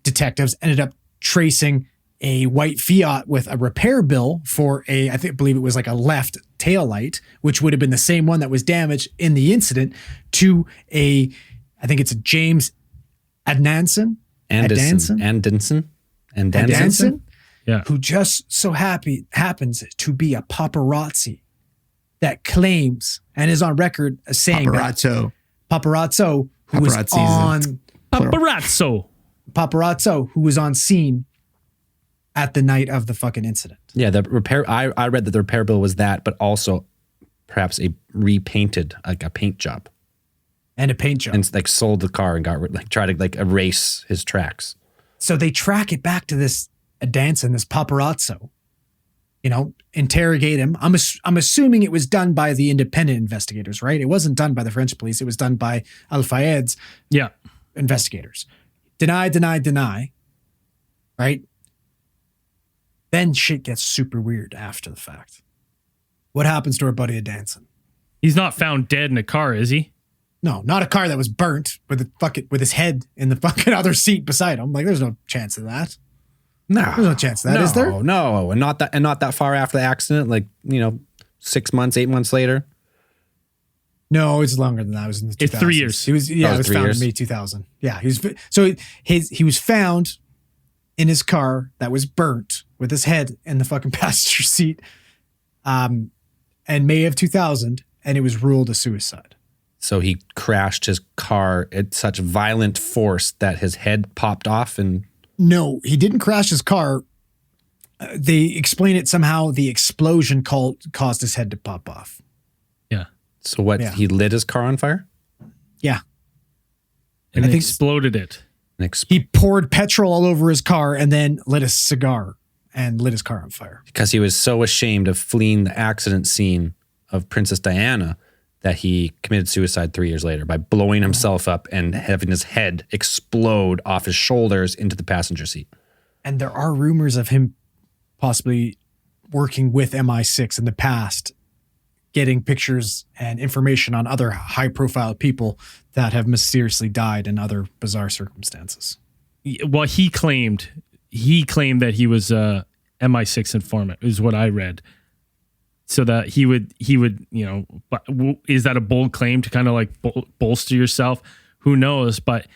Speaker 7: detectives ended up tracing a white Fiat with a repair bill for I believe it was like a left taillight, which would have been the same one that was damaged in the incident, to I think it's a James Adnanson.
Speaker 5: Andanson?
Speaker 4: Yeah.
Speaker 7: Who just so happens to be a paparazzi that claims and is on record as saying paparazzo who was on
Speaker 4: Paparazzo.
Speaker 7: who was on scene at the night of the fucking incident.
Speaker 5: Yeah, the repair. I read that the repair bill was that, but also perhaps a repainted, like a paint job,
Speaker 7: And a paint job.
Speaker 5: and like sold the car and got tried to like erase his tracks.
Speaker 7: So they track it back to this Danson, this paparazzo, interrogate him. I'm assuming it was done by the independent investigators, right? It wasn't done by the French police. It was done by Al Fayed's
Speaker 4: Yeah.
Speaker 7: investigators. Deny. Right? Then shit gets super weird after the fact. What happens to our buddy Danson?
Speaker 4: He's not found dead in a car, is he?
Speaker 7: No, not a car that was burnt with his head in the fucking other seat beside him. Like, there's no chance of that.
Speaker 5: No,
Speaker 7: There's no chance of that, is there?
Speaker 5: No, and not that far after the accident. Like 6 months, 8 months later.
Speaker 7: No, it's longer than that. It was in the 2000s.
Speaker 4: It's 3 years.
Speaker 7: He was
Speaker 5: Oh,
Speaker 7: it was
Speaker 5: 3
Speaker 7: found
Speaker 5: years?
Speaker 7: in May 2000. Yeah, he was found in his car that was burnt with his head in the fucking passenger seat, in May of 2000, and it was ruled a suicide.
Speaker 5: So he crashed his car at such violent force that his head popped off, and
Speaker 7: No, he didn't crash his car. They explain it somehow. The explosion caused his head to pop off.
Speaker 4: Yeah.
Speaker 5: so what?
Speaker 7: Yeah.
Speaker 5: He lit his car on fire.
Speaker 7: Yeah,
Speaker 4: And
Speaker 7: I
Speaker 4: they
Speaker 7: think-
Speaker 4: exploded it.
Speaker 7: he poured petrol all over his car and then lit a cigar and lit his car on fire.
Speaker 5: Because he was so ashamed of fleeing the accident scene of Princess Diana that he committed suicide 3 years later by blowing himself up and having his head explode off his shoulders into the passenger seat.
Speaker 7: And there are rumors of him possibly working with MI6 in the past, getting pictures and information on other high-profile people that have mysteriously died in other bizarre circumstances.
Speaker 4: Well, he claimed that he was a MI6 informant, is what I read. So that he would, but is that a bold claim to kind of like bolster yourself? Who knows? But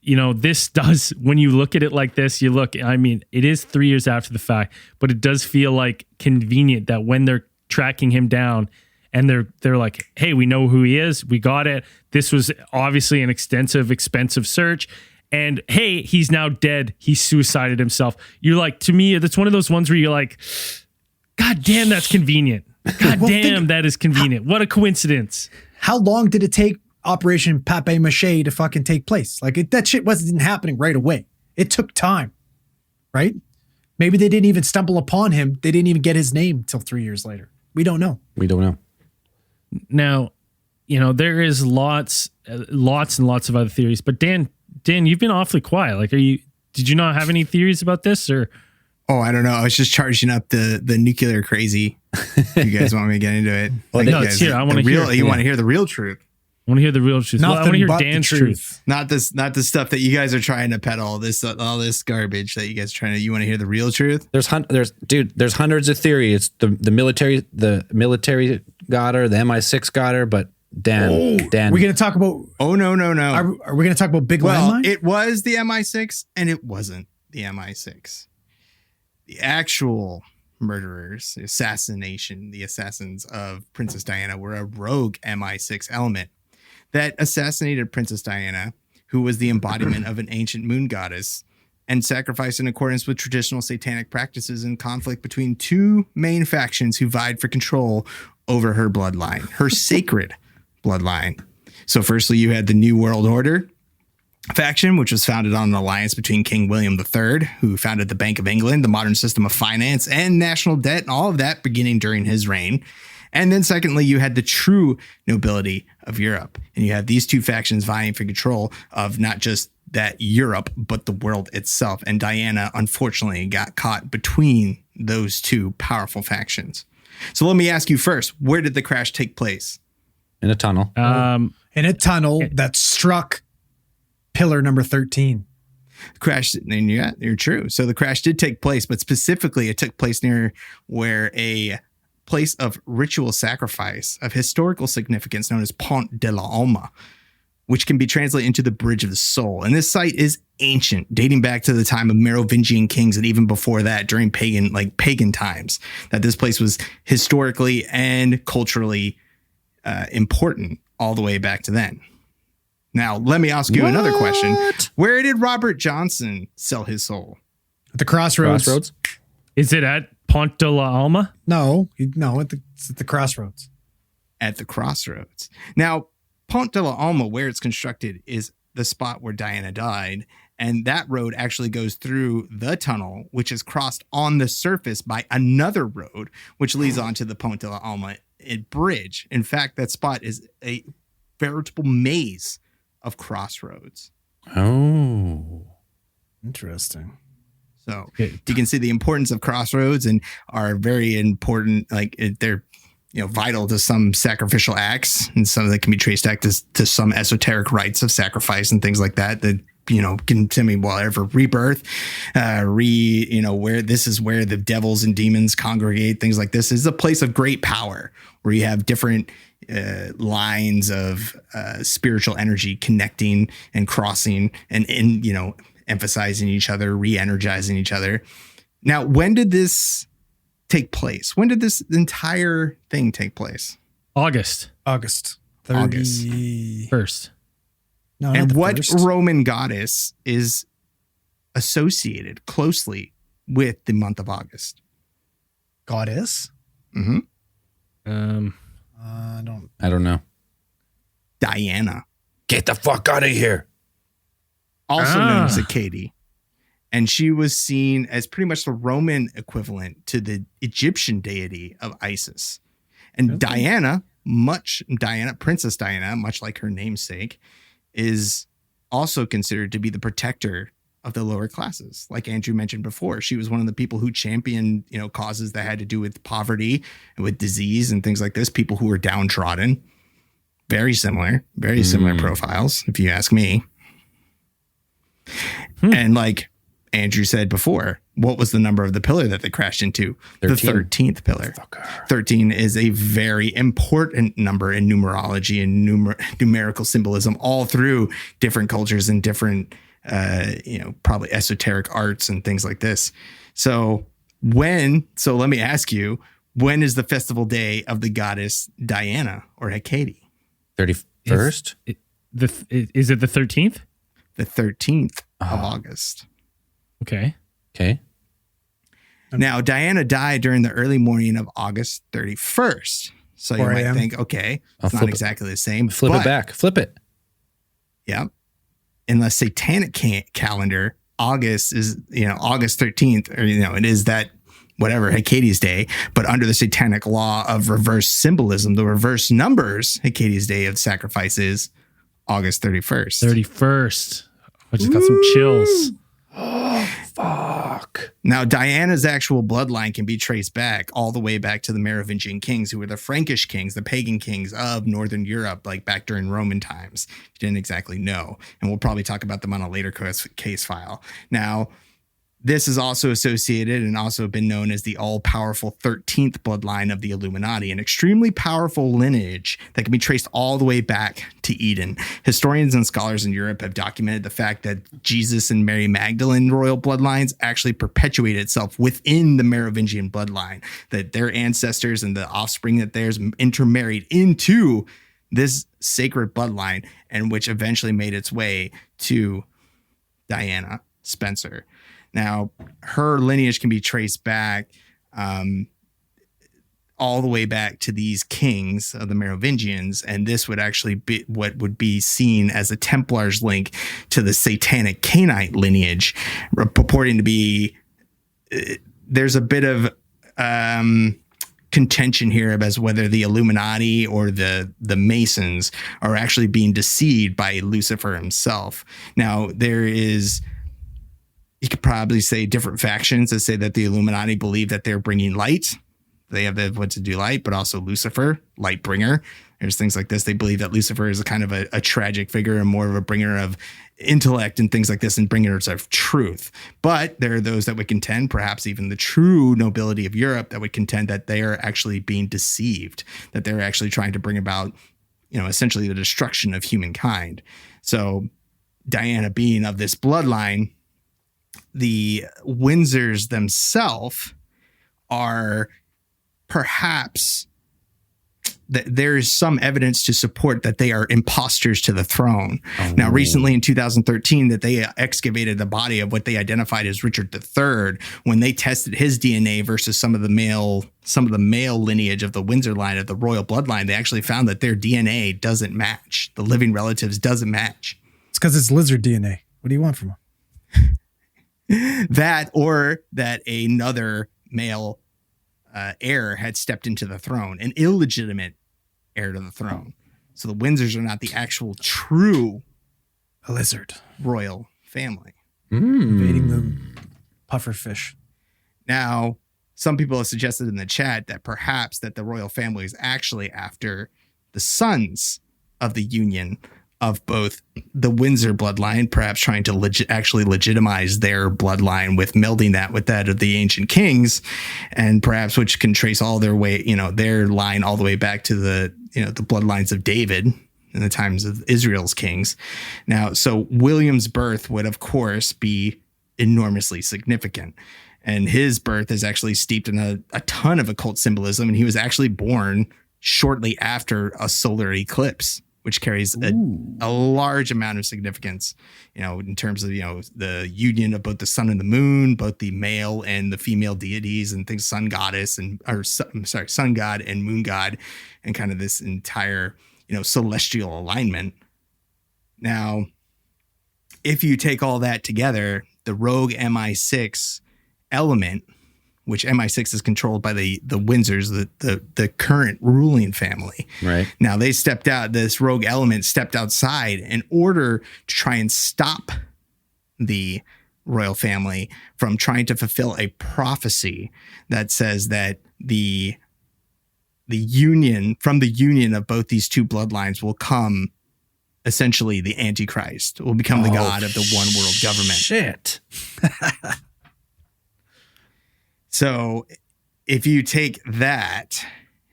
Speaker 4: this does, when you look at it like this, it is 3 years after the fact, but it does feel like convenient that when they're tracking him down and they're like, hey, we know who he is. We got it. This was obviously an extensive, expensive search. And hey, he's now dead. He suicided himself. You're like, to me, that's one of those ones where you're like, God damn, that's convenient. God damn, that is convenient. What a coincidence.
Speaker 7: How long did it take Operation Papier-Mâché to fucking take place? Like, that shit wasn't happening right away. It took time, right? Maybe they didn't even stumble upon him. They didn't even get his name till 3 years later. We don't know.
Speaker 5: We don't know.
Speaker 4: Now, there is lots and lots of other theories, but Dan, you've been awfully quiet. Like, did you not have any theories about this, or?
Speaker 6: Oh, I don't know. I was just charging up the nuclear crazy. You guys want me to get into it?
Speaker 4: Well, no, it's here. I want to hear.
Speaker 6: You want to hear the real truth,
Speaker 4: I want to hear the real truth. Well, I want to hear
Speaker 7: but the
Speaker 4: Dan's truth.
Speaker 6: not the stuff that you guys are trying to peddle. All this garbage that you guys are trying to. You want to hear the real truth?
Speaker 5: There's hundreds of theories. The military got her, the MI6 got her, but Dan,
Speaker 7: We're going to talk about.
Speaker 6: Oh no.
Speaker 7: Are we going to talk about Big
Speaker 6: Well,
Speaker 7: Landmine?
Speaker 6: it was the MI6 and it wasn't the MI6. The actual murderers, the assassins of Princess Diana were a rogue MI6 element that assassinated Princess Diana, who was the embodiment of an ancient moon goddess, and sacrificed in accordance with traditional satanic practices in conflict between two main factions who vied for control over her bloodline, her sacred bloodline. So firstly, you had the New World Order faction, which was founded on an alliance between King William III, who founded the Bank of England, the modern system of finance and national debt, and all of that beginning during his reign. And then secondly, you had the true nobility of Europe. And you had these two factions vying for control of not just that Europe, but the world itself. And Diana, unfortunately, got caught between those two powerful factions. So let me ask you first, where did the crash take place?
Speaker 5: in a tunnel.
Speaker 7: In a tunnel that struck pillar number 13.
Speaker 6: Crash, and yeah, you're true. So the crash did take place, but specifically it took place near where a place of ritual sacrifice of historical significance known as Pont de la Alma, which can be translated into the Bridge of the Soul. And this site is ancient, dating back to the time of Merovingian kings and even before that, during pagan times, that this place was historically and culturally important all the way back to then. Now, let me ask you another question. Where did Robert Johnson sell his soul?
Speaker 7: At the crossroads.
Speaker 4: Is it at Pont de la Alma?
Speaker 7: No, it's at the crossroads.
Speaker 6: At the crossroads. Now, Pont de la Alma, where it's constructed, is the spot where Diana died. And that road actually goes through the tunnel, which is crossed on the surface by another road, which leads onto the Pont de la Alma bridge. In fact, that spot is a veritable maze of crossroads.
Speaker 5: Oh.
Speaker 7: Interesting.
Speaker 6: So you can see the importance of crossroads and are very important. Like they're vital to some sacrificial acts, and some of that can be traced back to some esoteric rites of sacrifice and things like that. That can tell me whatever rebirth, where this is where the devils and demons congregate. Things like this is a place of great power where you have different lines of spiritual energy connecting and crossing and emphasizing each other, re-energizing each other. Now, when did this take place? When did this entire thing take place?
Speaker 4: August
Speaker 7: August
Speaker 4: 1st.
Speaker 7: No,
Speaker 6: And
Speaker 7: not the
Speaker 6: what
Speaker 7: first.
Speaker 6: Roman goddess is associated closely with the month of August?
Speaker 7: Goddess?
Speaker 6: Mm-hmm.
Speaker 7: I don't.
Speaker 5: I don't know.
Speaker 6: Diana,
Speaker 5: Get the fuck out of here.
Speaker 6: also known as Hecate. And she was seen as pretty much the Roman equivalent to the Egyptian deity of Isis. And Diana, Princess Diana, much like her namesake, is also considered to be the protector of the lower classes. Like Andrew mentioned before, she was one of the people who championed, causes that had to do with poverty and with disease and things like this, people who were downtrodden. Very similar profiles, if you ask me. And like Andrew said before, what was the number of the pillar that they crashed into?
Speaker 5: 13.
Speaker 6: The 13th pillar. 13 is a very important number in numerology and numerical symbolism all through different cultures and different, probably esoteric arts and things like this. So let me ask you, when is the festival day of the goddess Diana or Hecate?
Speaker 5: 31st?
Speaker 4: Is it the 13th?
Speaker 6: The 13th of August.
Speaker 4: Okay.
Speaker 5: Okay.
Speaker 6: Now, Diana died during the early morning of August 31st. So you
Speaker 7: 4
Speaker 6: might
Speaker 7: a.m.
Speaker 6: think, okay,
Speaker 5: I'll
Speaker 6: it's not
Speaker 5: flip it.
Speaker 6: exactly the same.
Speaker 5: Flip
Speaker 6: but,
Speaker 5: it back. Flip it.
Speaker 6: Yeah. In the satanic calendar, August is, August 13th, or, it is that whatever, Hecate's day. But under the satanic law of reverse symbolism, the reverse numbers, Hecate's day of sacrifice is August 31st.
Speaker 4: 31st. I just got some chills.
Speaker 5: Fuck.
Speaker 6: Now, Diana's actual bloodline can be traced back all the way back to the Merovingian kings, who were the Frankish kings, the pagan kings of Northern Europe, like back during Roman times. You didn't exactly know. And we'll probably talk about them on a later case file. Now, this is also associated and also been known as the all-powerful 13th bloodline of the Illuminati, an extremely powerful lineage that can be traced all the way back to Eden. Historians and scholars in Europe have documented the fact that Jesus and Mary Magdalene royal bloodlines actually perpetuate itself within the Merovingian bloodline, that their ancestors and the offspring that theirs intermarried into this sacred bloodline, and which eventually made its way to Diana Spencer. Now, her lineage can be traced back all the way back to these kings of the Merovingians, and this would actually be what would be seen as a Templar's link to the satanic Cainite lineage, purporting to be. There's a bit of contention here as whether the Illuminati or the Masons are actually being deceived by Lucifer himself. Now, there is. You could probably say different factions that say that the Illuminati believe that they're bringing light. They have what to do light, but also Lucifer, light bringer. There's things like this. They believe that Lucifer is a kind of a tragic figure and more of a bringer of intellect and things like this and bringers of truth. But there are those that would contend, perhaps even the true nobility of Europe, that would contend that they are actually being deceived, that they're actually trying to bring about, essentially the destruction of humankind. So Diana being of this bloodline, the Windsors themselves are perhaps there is some evidence to support that they are imposters to the throne. Now, recently in 2013, that they excavated the body of what they identified as Richard III. When they tested his DNA versus some of the male lineage of the Windsor line, of the royal bloodline, they actually found that their DNA doesn't match. The living relatives doesn't match.
Speaker 7: It's because it's lizard DNA. What do you want from them?
Speaker 6: That, or that another male heir had stepped into the throne, an illegitimate heir to the throne. So the Windsors are not the actual true
Speaker 7: A lizard
Speaker 6: royal family.
Speaker 7: invading the puffer fish.
Speaker 6: Now, some people have suggested in the chat that perhaps that the royal family is actually after the sons of the union of both the Windsor bloodline, perhaps trying to actually legitimize their bloodline with melding that with that of the ancient kings, and perhaps which can trace all their way, their line all the way back to the bloodlines of David in the times of Israel's kings. Now, so William's birth would, of course, be enormously significant. And his birth is actually steeped in a ton of occult symbolism. And he was actually born shortly after a solar eclipse, which carries a large amount of significance, in terms of, the union of both the sun and the moon, both the male and the female deities and things, sun god and moon god, and kind of this entire, celestial alignment. Now, if you take all that together, the rogue MI6 element, which MI6 is controlled by the Windsors, the current ruling family.
Speaker 5: Right.
Speaker 6: Now they stepped out, this rogue element stepped outside in order to try and stop the royal family from trying to fulfill a prophecy that says that the union, from the union of both these two bloodlines will come essentially the Antichrist, will become the god of the one world government.
Speaker 5: Shit.
Speaker 6: So if you take that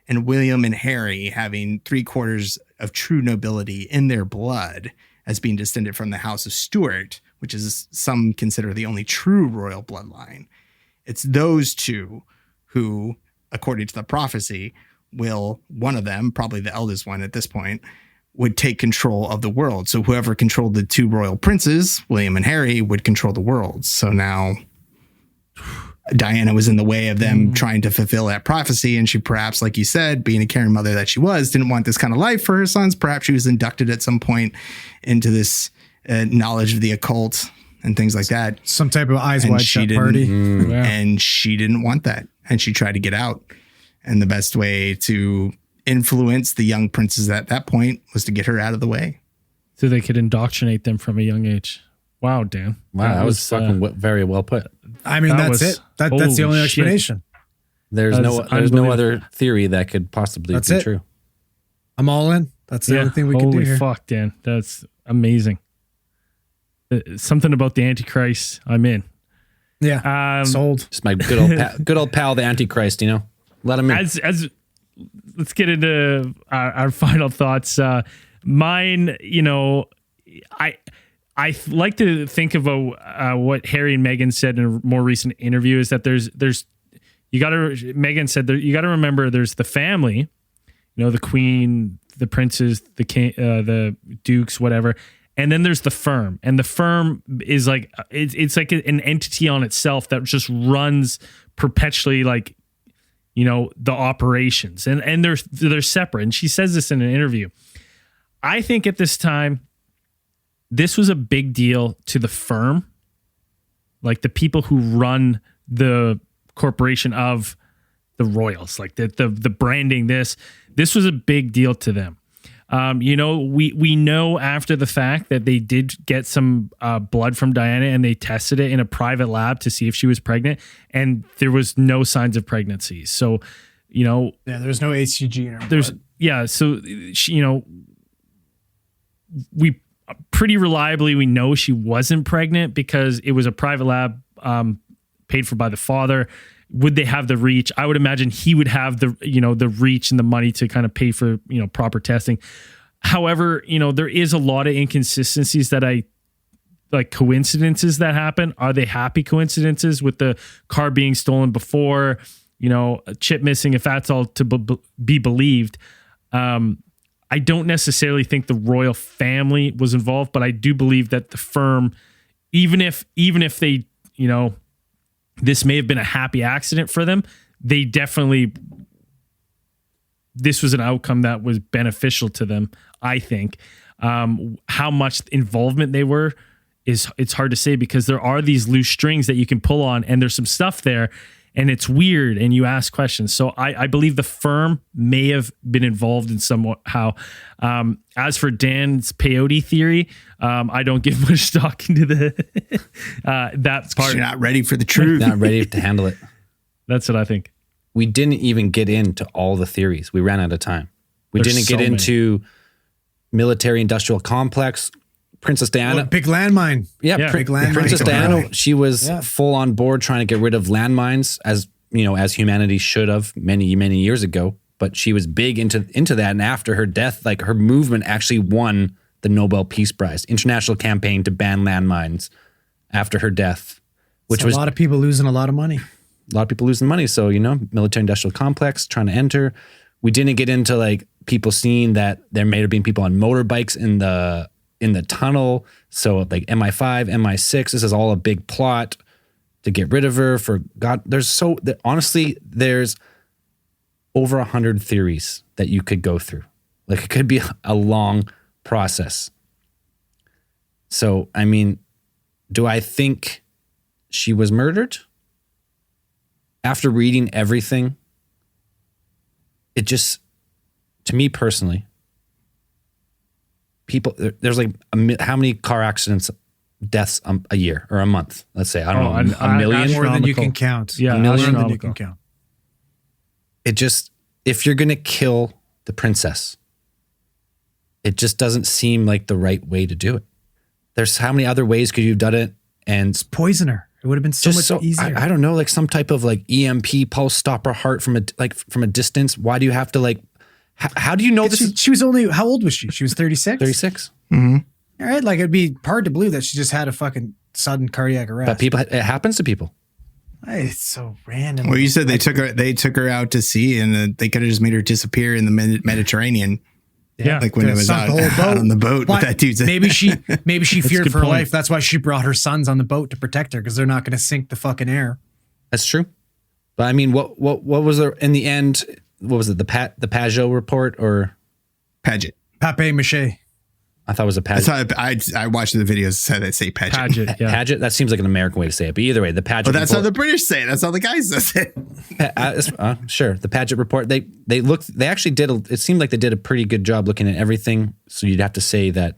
Speaker 6: and William and Harry having 3/4 of true nobility in their blood as being descended from the House of Stuart, which is some consider the only true royal bloodline, it's those two who, according to the prophecy, will, one of them, probably the eldest one at this point, would take control of the world. So whoever controlled the two royal princes, William and Harry, would control the world. So now Diana was in the way of them trying to fulfill that prophecy. And she perhaps, like you said, being a caring mother that she was, didn't want this kind of life for her sons. Perhaps she was inducted at some point into this knowledge of the occult and things like that.
Speaker 7: Some type of eyes
Speaker 6: And
Speaker 7: wide
Speaker 6: she
Speaker 7: shut
Speaker 6: didn't-
Speaker 7: party.
Speaker 6: And she didn't want that. And she tried to get out. And the best way to influence the young princes at that point was to get her out of the way.
Speaker 4: So they could indoctrinate them from a young age. Wow, Dan.
Speaker 5: Wow, that was fucking very well put.
Speaker 7: I mean,
Speaker 4: That
Speaker 7: that's
Speaker 4: was-
Speaker 7: it. That's the
Speaker 4: holy
Speaker 7: only
Speaker 4: shit.
Speaker 7: explanation.
Speaker 5: There's
Speaker 4: That's
Speaker 5: no
Speaker 4: unbelievable.
Speaker 5: other theory that could possibly
Speaker 7: That's
Speaker 5: be
Speaker 7: it.
Speaker 5: true.
Speaker 7: I'm all in. That's the only thing we can do
Speaker 4: holy
Speaker 7: here.
Speaker 4: fuck, Dan. That's amazing. Something about the Antichrist, I'm in.
Speaker 7: Yeah. Sold.
Speaker 5: Just my good old pal, the Antichrist. Let him in.
Speaker 4: As let's get into our final thoughts. Mine, I like to think of what Harry and Meghan said in a more recent interview is that Meghan said that you got to remember there's the family, the queen, the princes, the king, the dukes, whatever. And then there's the firm, and the firm is like, it's like an entity on itself that just runs perpetually, like, the operations, and they're separate. And she says this in an interview. I think at this time, this was a big deal to the firm, like the people who run the corporation of the royals, like the branding. This was a big deal to them. We know after the fact that they did get some blood from Diana and they tested it in a private lab to see if she was pregnant, and there was no signs of pregnancy. So,
Speaker 7: Yeah, there's no HCG in her blood.
Speaker 4: So she, we pretty reliably, we know she wasn't pregnant because it was a private lab paid for by the father. Would they have the reach? I would imagine he would have the reach and the money to kind of pay for, proper testing. However, there is a lot of inconsistencies that coincidences that happen. Are they happy coincidences with the car being stolen before, a chip missing, if that's all to be believed? I don't necessarily think the royal family was involved, but I do believe that the firm, even if they, this may have been a happy accident for them, they definitely, this was an outcome that was beneficial to them, I think. How much involvement they were it's hard to say because there are these loose strings that you can pull on, and there's some stuff there, and it's weird, and you ask questions. So I believe the firm may have been involved in somehow. As for Dan's peyote theory, I don't give much stock into that part.
Speaker 6: You're not ready for the truth.
Speaker 5: Not ready to handle it.
Speaker 4: That's what I think.
Speaker 5: We didn't even get into all the theories. We ran out of time. We
Speaker 4: There's
Speaker 5: didn't
Speaker 4: so
Speaker 5: get
Speaker 4: many.
Speaker 5: into military industrial complex. Princess Diana.
Speaker 7: Big landmine.
Speaker 5: Yeah,
Speaker 4: Yeah.
Speaker 7: Big landmine.
Speaker 5: Princess Diana.
Speaker 7: Right.
Speaker 5: She was
Speaker 7: Yeah.
Speaker 5: full on board trying to get rid of landmines, as you know, as humanity should have many years ago. But she was big into that, and after her death, like her movement actually won the Nobel Peace Prize, international campaign to ban landmines after her death, which
Speaker 7: So
Speaker 5: was
Speaker 7: a lot of people losing a lot of money.
Speaker 5: a lot of people losing money. So, you know, military industrial complex trying to enter. We didn't get into like people seeing that there may have been people on motorbikes in the tunnel. So like MI5, MI6, this is all a big plot to get rid of her. For God, honestly, there's over 100 theories that you could go through. Like it could be a long process. So, I mean, do I think she was murdered? After reading everything, it just, to me personally, there's like how many car accidents, deaths a year or a month? Let's say, I don't know, a million?
Speaker 7: More than you can
Speaker 4: Astronomical.
Speaker 7: count.
Speaker 4: Yeah,
Speaker 7: More than you
Speaker 4: astronomical.
Speaker 7: can count.
Speaker 5: It just, if you're going to kill the princess, it just doesn't seem like the right way to do it. There's how many other ways could you have done it? And
Speaker 7: Poison her. It would have been so much easier.
Speaker 5: I don't know, like some type of like EMP pulse stop her heart from a distance. Why do you have to like? How do you know this is
Speaker 7: She was only, how old was she? She was 36?
Speaker 5: 36?
Speaker 7: All right. Like it'd be hard to believe that she just had a fucking sudden cardiac arrest.
Speaker 5: But people, it happens to people.
Speaker 7: It's so random.
Speaker 6: Well, you said they took her out to sea, and they could have just made her disappear in the Mediterranean.
Speaker 4: Yeah.
Speaker 6: Like when it was
Speaker 7: Sunk
Speaker 6: out,
Speaker 7: the whole
Speaker 6: out
Speaker 7: boat.
Speaker 6: on the boat
Speaker 7: But
Speaker 6: with that dude's.
Speaker 7: maybe she
Speaker 4: a
Speaker 7: feared
Speaker 4: good
Speaker 7: for her
Speaker 4: point.
Speaker 7: life. That's why she brought her sons on the boat to protect her, because they're not going to sink the fucking air.
Speaker 5: That's true. But I mean, what was there in the end? What was it? The Pajot report, or
Speaker 6: Paget.
Speaker 7: Papier mâché.
Speaker 5: I thought it was a
Speaker 6: That's
Speaker 5: Paget.
Speaker 6: how I watched the videos said they say Paget.
Speaker 4: Paget. Yeah.
Speaker 5: Paget. That seems like an American way to say it. But either way, the Paget.
Speaker 6: But that's how
Speaker 5: report,
Speaker 6: the British say it. That's how the guys say it.
Speaker 5: sure. The Paget report. They actually did. It seemed like they did a pretty good job looking at everything. So you'd have to say that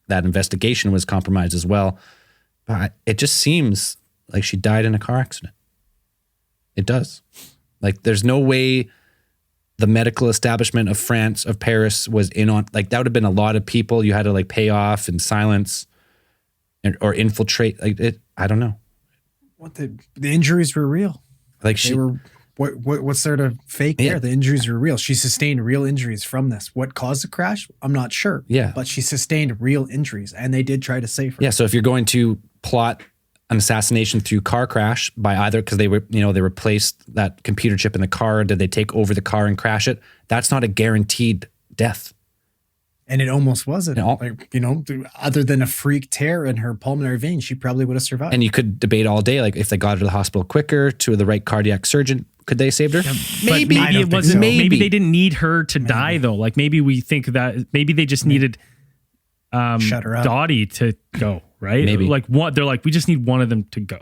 Speaker 5: investigation was compromised as well. But it just seems like she died in a car accident. It does. Like there's no way the medical establishment of France, of Paris, was in on, like that would have been a lot of people you had to like pay off and silence or infiltrate. Like it, I don't know.
Speaker 7: What the injuries were real.
Speaker 5: Like
Speaker 7: They
Speaker 5: she,
Speaker 7: were what's there to fake
Speaker 5: Yeah.
Speaker 7: there? The injuries were real. She sustained real injuries from this. What caused the crash? I'm not sure.
Speaker 5: Yeah.
Speaker 7: But she sustained real injuries, and they did try to save her.
Speaker 5: yeah. So if you're going to plot an assassination through car crash by either, because they replaced that computer chip in the car, did they take over the car and crash it? That's not a guaranteed death.
Speaker 7: And it almost wasn't.
Speaker 5: No.
Speaker 7: Like, other than a freak tear in her pulmonary vein, she probably would have survived.
Speaker 5: And you could debate all day, like if they got her to the hospital quicker to the right cardiac surgeon, could they have saved her?
Speaker 4: Maybe
Speaker 7: I don't
Speaker 4: it
Speaker 7: think
Speaker 4: wasn't.
Speaker 7: so.
Speaker 4: Maybe they didn't need her to die though. Like maybe we think that maybe they just needed
Speaker 7: Shut her up.
Speaker 4: Dottie to go, right?
Speaker 5: Maybe.
Speaker 4: Like what they're like, we just need one of them to go.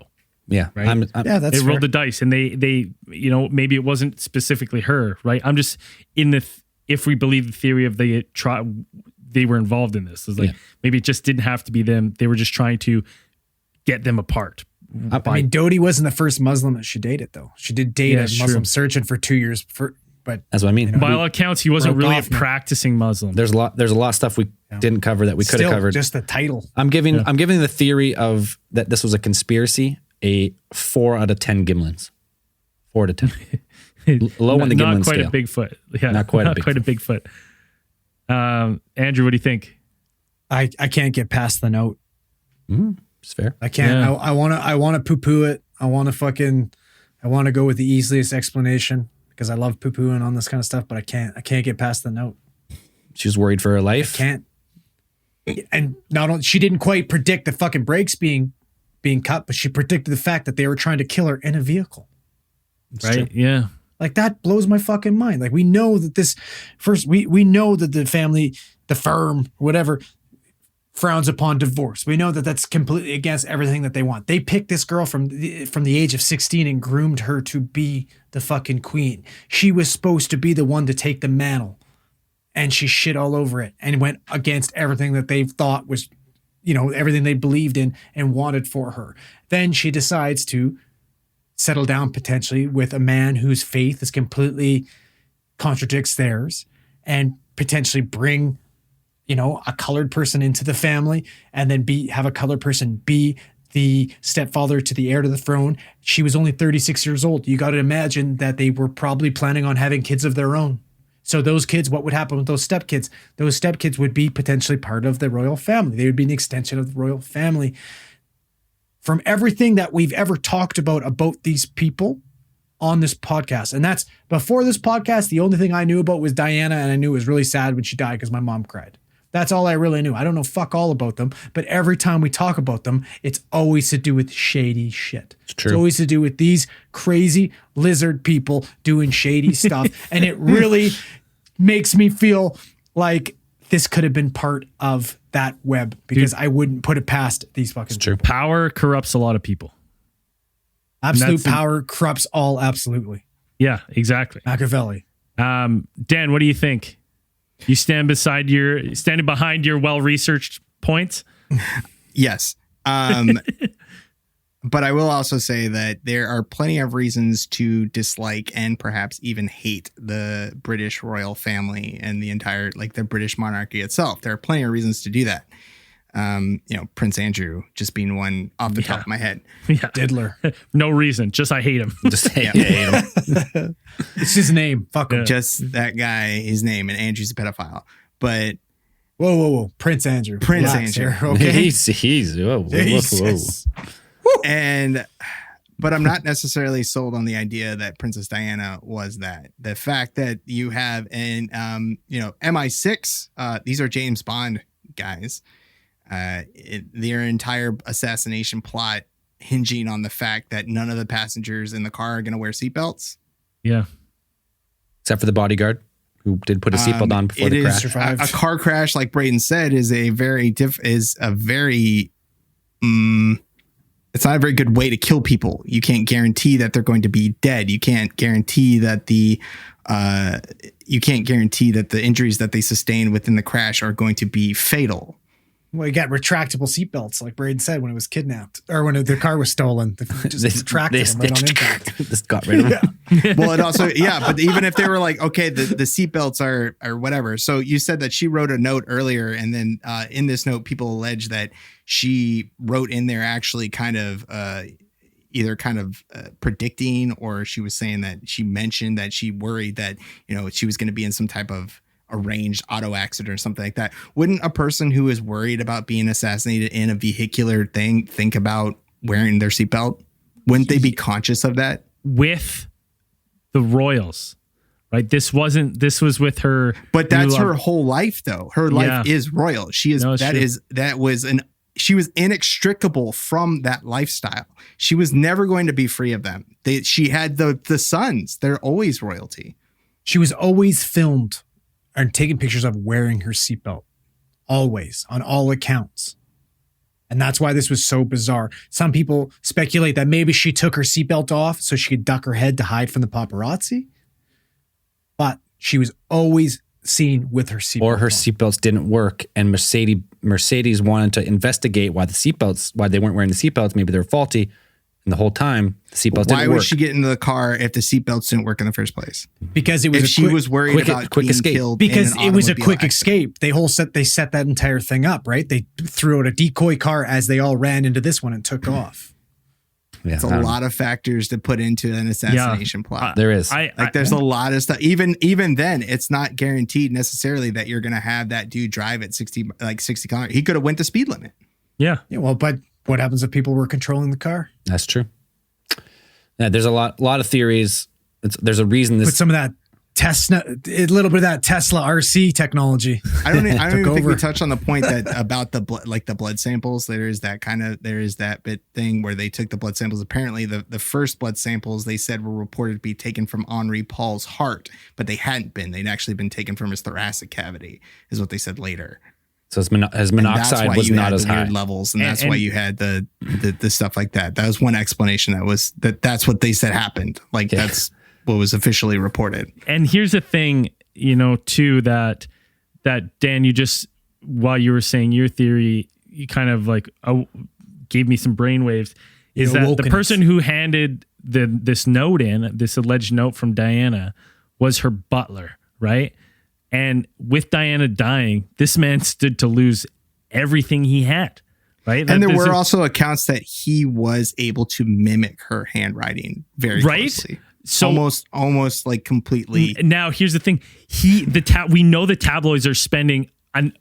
Speaker 5: Yeah.
Speaker 4: Right.
Speaker 7: Yeah, that's
Speaker 4: They
Speaker 7: fair.
Speaker 4: rolled the dice, and they maybe it wasn't specifically her, right? I'm just in the if we believe the theory of they were involved in this, it's like
Speaker 5: Yeah.
Speaker 4: maybe it just didn't have to be them. They were just trying to get them apart.
Speaker 7: I mean, Dodie wasn't the first Muslim that she dated, though. She did date
Speaker 4: Yeah,
Speaker 7: a
Speaker 4: it's
Speaker 7: Muslim
Speaker 4: true.
Speaker 7: surgeon for 2 years. But
Speaker 5: That's what I mean.
Speaker 4: By all accounts, he wasn't
Speaker 7: broke
Speaker 4: really a
Speaker 7: off now.
Speaker 4: practicing Muslim.
Speaker 5: There's a lot of stuff we didn't cover that we could have
Speaker 7: still,
Speaker 5: covered.
Speaker 7: just the title.
Speaker 5: I'm giving the theory of that this was a conspiracy a 4 out of 10 Gimlins. 4 out of 10. Low on the
Speaker 4: Not
Speaker 5: Gimlin
Speaker 4: quite
Speaker 5: scale.
Speaker 4: a Bigfoot. Yeah,
Speaker 5: Not quite a
Speaker 4: not quite a Bigfoot. Andrew, what do you think?
Speaker 7: I can't get past the note.
Speaker 5: It's fair.
Speaker 7: I can't.
Speaker 4: Yeah.
Speaker 7: I want to poo poo it. I want to go with the easiest explanation because I love poo pooing on this kind of stuff, but I can't get past the note.
Speaker 5: She was worried for her life.
Speaker 7: Can't. And not only she didn't quite predict the fucking brakes being cut, but she predicted the fact that they were trying to kill her in a vehicle.
Speaker 4: Right? Yeah.
Speaker 7: Like that blows my fucking mind. Like we know that we know that the family, the firm, whatever, frowns upon divorce. We know that that's completely against everything that they want. They picked this girl from the age of 16 and groomed her to be the fucking queen. She was supposed to be the one to take the mantle, and she shit all over it and went against everything that they thought was, everything they believed in and wanted for her. Then she decides to settle down potentially with a man whose faith is completely contradicts theirs, and potentially bring, a colored person into the family, and then have a colored person be the stepfather to the heir to the throne. She was only 36 years old. You got to imagine that they were probably planning on having kids of their own. So those kids, what would happen with those stepkids? Those stepkids would be potentially part of the royal family. They would be an extension of the royal family. From everything that we've ever talked about these people on this podcast, and that's before this podcast, the only thing I knew about was Diana, and I knew it was really sad when she died because my mom cried. That's all I really knew. I don't know fuck all about them, but every time we talk about them, it's always to do with shady shit.
Speaker 5: It's true.
Speaker 7: It's always to do with these crazy lizard people doing shady stuff. And it really makes me feel like this could have been part of that web, because I wouldn't put it past these fucking people.
Speaker 4: Power corrupts a lot of people.
Speaker 7: Absolute power corrupts all, absolutely.
Speaker 4: Yeah, exactly.
Speaker 7: Machiavelli.
Speaker 4: Dan, what do you think? You standing behind your well-researched points?
Speaker 6: Yes. But I will also say that there are plenty of reasons to dislike and perhaps even hate the British royal family and the entire, the British monarchy itself. There are plenty of reasons to do that. Prince Andrew just being one off the top of my head.
Speaker 4: Yeah.
Speaker 7: Diddler.
Speaker 4: No reason. Just I hate him.
Speaker 5: Just hate him.
Speaker 7: It's his name. Fuck him.
Speaker 6: Just that guy, his name, and Andrew's a pedophile. But
Speaker 7: Whoa. Prince Andrew.
Speaker 6: Prince
Speaker 7: Relax
Speaker 6: Andrew.
Speaker 7: here, okay?
Speaker 5: He's whoa.
Speaker 7: Jesus.
Speaker 6: But I'm not necessarily sold on the idea that Princess Diana was that. The fact that you have MI6, these are James Bond guys. Their entire assassination plot hinging on the fact that none of the passengers in the car are going to wear seatbelts.
Speaker 4: Yeah.
Speaker 5: Except for the bodyguard, who did put a seatbelt on before the crash.
Speaker 6: A car crash, like Braden said, is a very it's not a very good way to kill people. You can't guarantee that they're going to be dead. You can't guarantee that the injuries that they sustain within the crash are going to be fatal.
Speaker 7: Well, you got retractable seatbelts, like Braden said, when it was kidnapped or when the car was stolen. They just retracted them right on impact.
Speaker 5: Just got rid of them.
Speaker 6: Well, it also, but even if they were like, okay, the seatbelts are whatever. So you said that she wrote a note earlier, and then in this note, people allege that she wrote in there actually kind of either predicting, or she was saying that she mentioned that she worried that, she was going to be in some type of arranged auto accident or something like that. Wouldn't a person who is worried about being assassinated in a vehicular thing think about wearing their seatbelt? Wouldn't they be conscious of that?
Speaker 4: With the royals, right? This was with her.
Speaker 6: But that's her whole life, though. Her life is royal. She is, she was inextricable from that lifestyle. She was never going to be free of them. She had the sons. They're always royalty.
Speaker 7: She was always filmed and taking pictures of wearing her seatbelt, always, on all accounts. And that's why this was so bizarre. Some people speculate that maybe she took her seatbelt off so she could duck her head to hide from the paparazzi. But she was always seen with her seatbelt.
Speaker 5: Or her seatbelts didn't work, and Mercedes wanted to investigate why they weren't wearing the seatbelts. Maybe they're faulty. And the whole time, the seatbelts didn't work.
Speaker 6: Why would she get into the car if the seatbelts didn't work in the first place?
Speaker 7: Because it was
Speaker 6: if she was worried about
Speaker 5: quick
Speaker 6: being
Speaker 5: escape.
Speaker 6: killed.
Speaker 7: Because
Speaker 6: in an
Speaker 7: it was a
Speaker 6: automobile
Speaker 7: quick
Speaker 6: accident.
Speaker 7: escape. They set that entire thing up, right? They threw out a decoy car as they all ran into this one and took off.
Speaker 5: Yeah,
Speaker 6: It's a lot of factors to put into an assassination plot.
Speaker 5: There is.
Speaker 6: There's a lot of stuff. Even then, it's not guaranteed necessarily that you're going to have that dude drive at 60 kilometers. He could have went the speed limit.
Speaker 4: Yeah.
Speaker 7: Well, but what happens if people were controlling the car?
Speaker 5: That's true. Yeah, there's a lot of theories. There's a reason this.
Speaker 7: Put some of that Tesla, a little bit of that Tesla RC technology.
Speaker 6: I don't even think
Speaker 7: over.
Speaker 6: we touched on the point that about the blood samples. There is that bit thing where they took the blood samples. Apparently, the first blood samples they said were reported to be taken from Henri Paul's heart, but they hadn't been. They'd actually been taken from his thoracic cavity, is what they said later.
Speaker 5: So his monoxide was not as high
Speaker 6: levels, and that's why you had the stuff like that. That was one explanation. That's what they said happened. That's what was officially reported.
Speaker 4: And here's the thing, too, that Dan, you just, while you were saying your theory, you kind of gave me some brainwaves. Is that the person who handed this note in, this alleged note from Diana, was her butler, right? And with Diana dying, this man stood to lose everything he had, right?
Speaker 6: And there
Speaker 4: There's
Speaker 6: were
Speaker 4: a-
Speaker 6: also accounts that he was able to mimic her handwriting very
Speaker 4: Right?
Speaker 6: closely.
Speaker 4: So
Speaker 6: almost like completely.
Speaker 4: now here's the thing: we know the tabloids are spending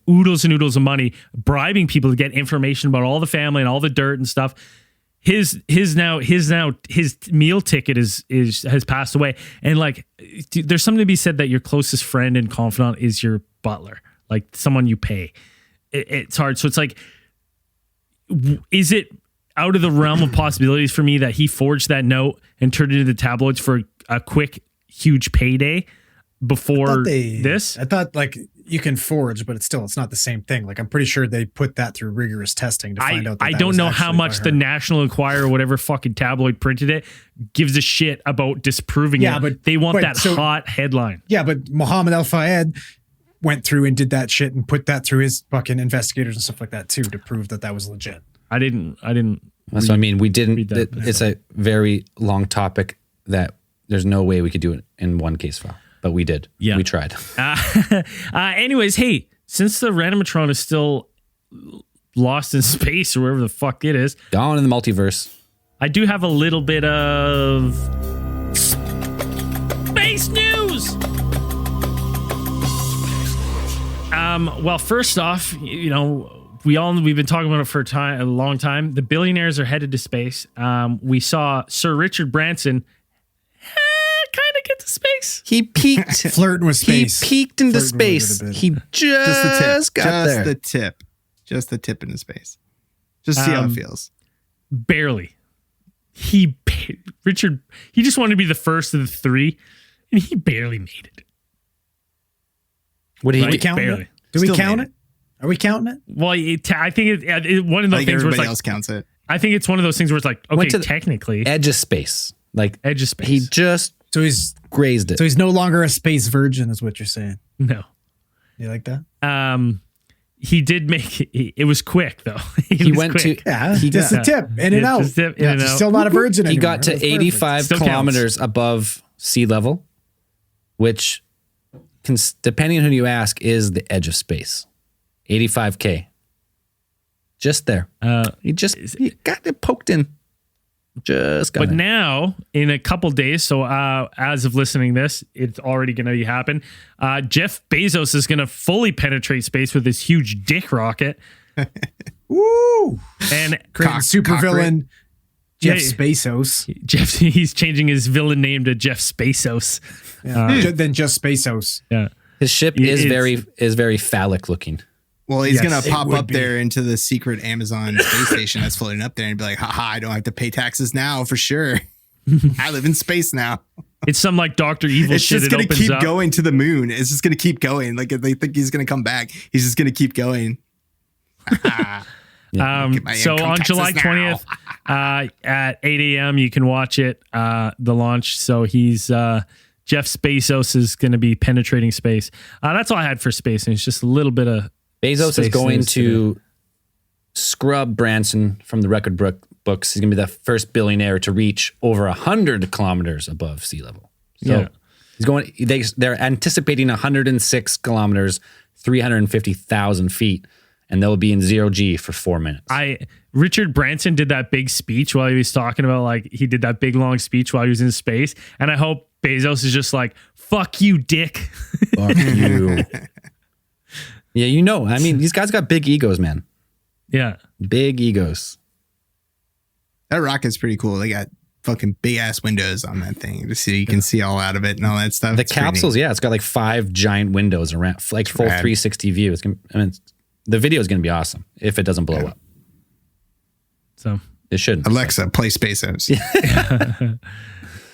Speaker 4: oodles and oodles of money bribing people to get information about all the family and all the dirt and stuff. His meal ticket has passed away, and like, dude, there's something to be said that your closest friend and confidant is your butler, like someone you pay. It's hard, so it's like, is it out of the realm of possibilities for me that he forged that note and turned it into the tabloids for a quick, huge payday before this?
Speaker 7: I thought like you can forge, but it's not the same thing. Like I'm pretty sure they put that through rigorous testing to find out.
Speaker 4: I don't know how much the National Enquirer or whatever fucking tabloid printed it gives a shit about disproving it.
Speaker 7: but
Speaker 4: they want that
Speaker 7: so-
Speaker 4: hot headline.
Speaker 7: Yeah, but Mohammed Al Fayed went through and did that shit and put that through his fucking investigators and stuff like that too to prove that was legit.
Speaker 4: I didn't.
Speaker 5: So I mean, we didn't.
Speaker 4: read that.
Speaker 5: It's a very long topic that there's no way we could do it in one case file, but we did.
Speaker 4: Yeah.
Speaker 5: We tried.
Speaker 4: Anyways, hey, since the Randomatron is still lost in space or wherever the fuck it is,
Speaker 5: Gone in the multiverse.
Speaker 4: I do have a little bit of space news. Well, first off, you know, we've been talking about it for a long time. The billionaires are headed to space. We saw Sir Richard Branson kind of get to space.
Speaker 5: He peaked.
Speaker 7: Flirting with space.
Speaker 5: He peaked into
Speaker 7: Flirting with it a
Speaker 5: space.
Speaker 7: bit.
Speaker 5: He
Speaker 6: Just the tip.
Speaker 5: got there.
Speaker 6: Just the tip into space. Just see how it feels.
Speaker 4: Barely. Richard, he just wanted to be the first of the three, and he barely made it.
Speaker 5: What did he
Speaker 4: Right?
Speaker 5: do?
Speaker 7: Count
Speaker 4: Barely.
Speaker 7: it? Do we
Speaker 6: Still
Speaker 7: count
Speaker 6: made
Speaker 7: it? Are we counting it?
Speaker 4: Well, I think one of those
Speaker 6: Like
Speaker 4: things where it's
Speaker 6: everybody
Speaker 4: like,
Speaker 6: else counts it.
Speaker 4: I think it's one of those things where it's like, okay,
Speaker 5: Went to the
Speaker 4: technically,
Speaker 5: Edge of space. Like
Speaker 4: edge of space.
Speaker 5: he just
Speaker 7: So he's
Speaker 5: grazed it.
Speaker 7: no longer a space virgin, is what you're saying.
Speaker 4: No.
Speaker 7: You like that?
Speaker 4: He did make it was quick though.
Speaker 5: He
Speaker 4: was
Speaker 5: went
Speaker 4: quick.
Speaker 5: to
Speaker 7: Yeah,
Speaker 5: he
Speaker 7: just
Speaker 5: got,
Speaker 7: the tip, in and
Speaker 4: Yeah,
Speaker 7: out.
Speaker 4: just dip, in and
Speaker 7: He's
Speaker 4: out.
Speaker 7: still not a virgin
Speaker 5: he
Speaker 7: anymore.
Speaker 5: got to
Speaker 7: That's perfect.
Speaker 5: 85
Speaker 4: Still counts.
Speaker 5: kilometers above sea level, which depending on who you ask is the edge of space. 85K. Just there. He got it poked in. Just got
Speaker 4: But
Speaker 5: it.
Speaker 4: now, in a couple days, so as of listening this, it's already going to happen. Jeff Bezos is going to fully penetrate space with his huge dick rocket.
Speaker 7: Woo!
Speaker 4: And
Speaker 7: Creating supervillain Jeff
Speaker 4: Yeah.
Speaker 7: Bezos.
Speaker 4: he's changing his villain name to Jeff Bezos.
Speaker 7: Then just Bezos.
Speaker 4: Yeah.
Speaker 5: His ship
Speaker 4: Yeah,
Speaker 5: is
Speaker 4: it's-
Speaker 5: very phallic looking.
Speaker 6: Well, he's
Speaker 4: Yes,
Speaker 6: gonna
Speaker 4: it
Speaker 6: pop
Speaker 7: would
Speaker 6: up
Speaker 7: be.
Speaker 6: there into the secret Amazon space station that's floating up there and be like, haha, I don't have to pay taxes now for sure. I live in space now.
Speaker 4: It's some like Dr. Evil
Speaker 6: It's
Speaker 4: shit.
Speaker 6: just
Speaker 4: It
Speaker 6: gonna
Speaker 4: opens
Speaker 6: keep
Speaker 4: up.
Speaker 6: going to the moon. It's just gonna keep going. Like if they think he's gonna come back, he's just gonna keep going. Get my
Speaker 4: So
Speaker 6: income
Speaker 4: on
Speaker 6: taxes
Speaker 4: July
Speaker 6: now.
Speaker 4: 20th at 8 a.m., you can watch it, the launch. So he's Jeff Bezos is going to be penetrating space. That's all I had for space. And it's just a little bit of
Speaker 5: Bezos is
Speaker 4: space
Speaker 5: going
Speaker 4: news
Speaker 5: to scrub Branson from the record books. He's going to be the first billionaire to reach over 100 kilometers above sea level. So
Speaker 4: Yeah.
Speaker 5: he's going. They're anticipating 106 kilometers, 350,000 feet, and they'll be in 0G for 4 minutes.
Speaker 4: Richard Branson did that big speech while he was talking about, like, he did that big long speech while he was in space. And I hope Bezos is just like, fuck you, dick.
Speaker 5: Fuck you. Yeah, you know. I mean, these guys got big egos, man.
Speaker 4: Yeah.
Speaker 5: Big egos.
Speaker 6: That rocket's pretty cool. They got fucking big ass windows on that thing to see. You can see all out of it and all that stuff.
Speaker 5: The
Speaker 6: It's pretty
Speaker 5: capsules,
Speaker 6: neat.
Speaker 5: yeah, it's got like 5 giant windows around, like full
Speaker 6: rad.
Speaker 5: 360 view. The video is going to be awesome if it doesn't blow up.
Speaker 4: So,
Speaker 5: It shouldn't.
Speaker 6: Alexa, play Spaceos.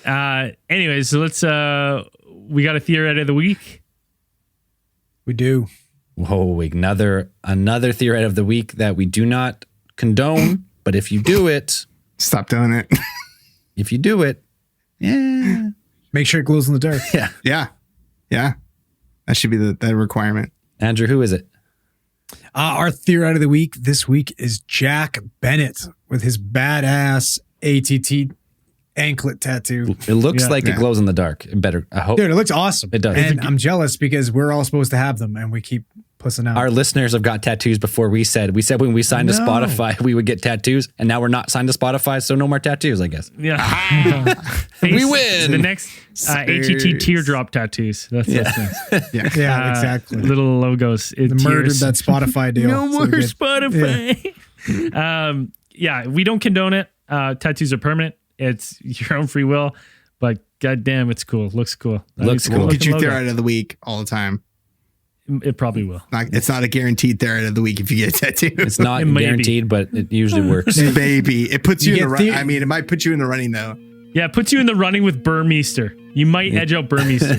Speaker 4: anyways, so let's, we got a theory of the week.
Speaker 7: We do.
Speaker 5: Whoa, another theory of the week that we do not condone, but if you do it,
Speaker 6: Stop doing it.
Speaker 5: yeah.
Speaker 7: Make sure it glows in the dark.
Speaker 6: Yeah. That should be the requirement.
Speaker 5: Andrew, who is it?
Speaker 7: Our theory out of the week this week is Jack Bennett with his badass ATT anklet tattoo.
Speaker 5: It looks
Speaker 4: Yeah.
Speaker 5: like it glows in the dark. It better. I hope.
Speaker 7: Dude, it looks awesome.
Speaker 5: It does.
Speaker 7: And I'm jealous because we're all supposed to have them and we keep pussing out.
Speaker 5: Our listeners have got tattoos before we said. We said when we signed to
Speaker 7: No.
Speaker 5: Spotify, we would get tattoos, and now we're not signed to Spotify, so no more tattoos, I guess.
Speaker 4: Yeah.
Speaker 5: We win.
Speaker 4: The next ATT teardrop tattoos. That's
Speaker 5: Yeah.
Speaker 7: yeah, exactly.
Speaker 4: Little logos. It
Speaker 7: Murdered
Speaker 4: tears.
Speaker 7: that Spotify deal.
Speaker 4: No
Speaker 7: So
Speaker 4: more
Speaker 7: good.
Speaker 4: Spotify. Yeah, we don't condone it. Tattoos are permanent. It's your own free will, but goddamn, it's cool. Looks cool.
Speaker 5: Looks cool.
Speaker 4: Looking
Speaker 6: Get you
Speaker 4: logo.
Speaker 6: Therapy of the week all the time.
Speaker 4: It probably will.
Speaker 6: It's not a guaranteed Therapy of the week if you get a tattoo.
Speaker 5: It's not
Speaker 4: It may be.
Speaker 5: guaranteed, but it usually works.
Speaker 6: Baby. It puts you,
Speaker 7: You
Speaker 6: in the
Speaker 7: get
Speaker 6: run. I mean, it might put you in the running though.
Speaker 4: Yeah, it puts you in the running with Burmeister. You might edge out Burmeister.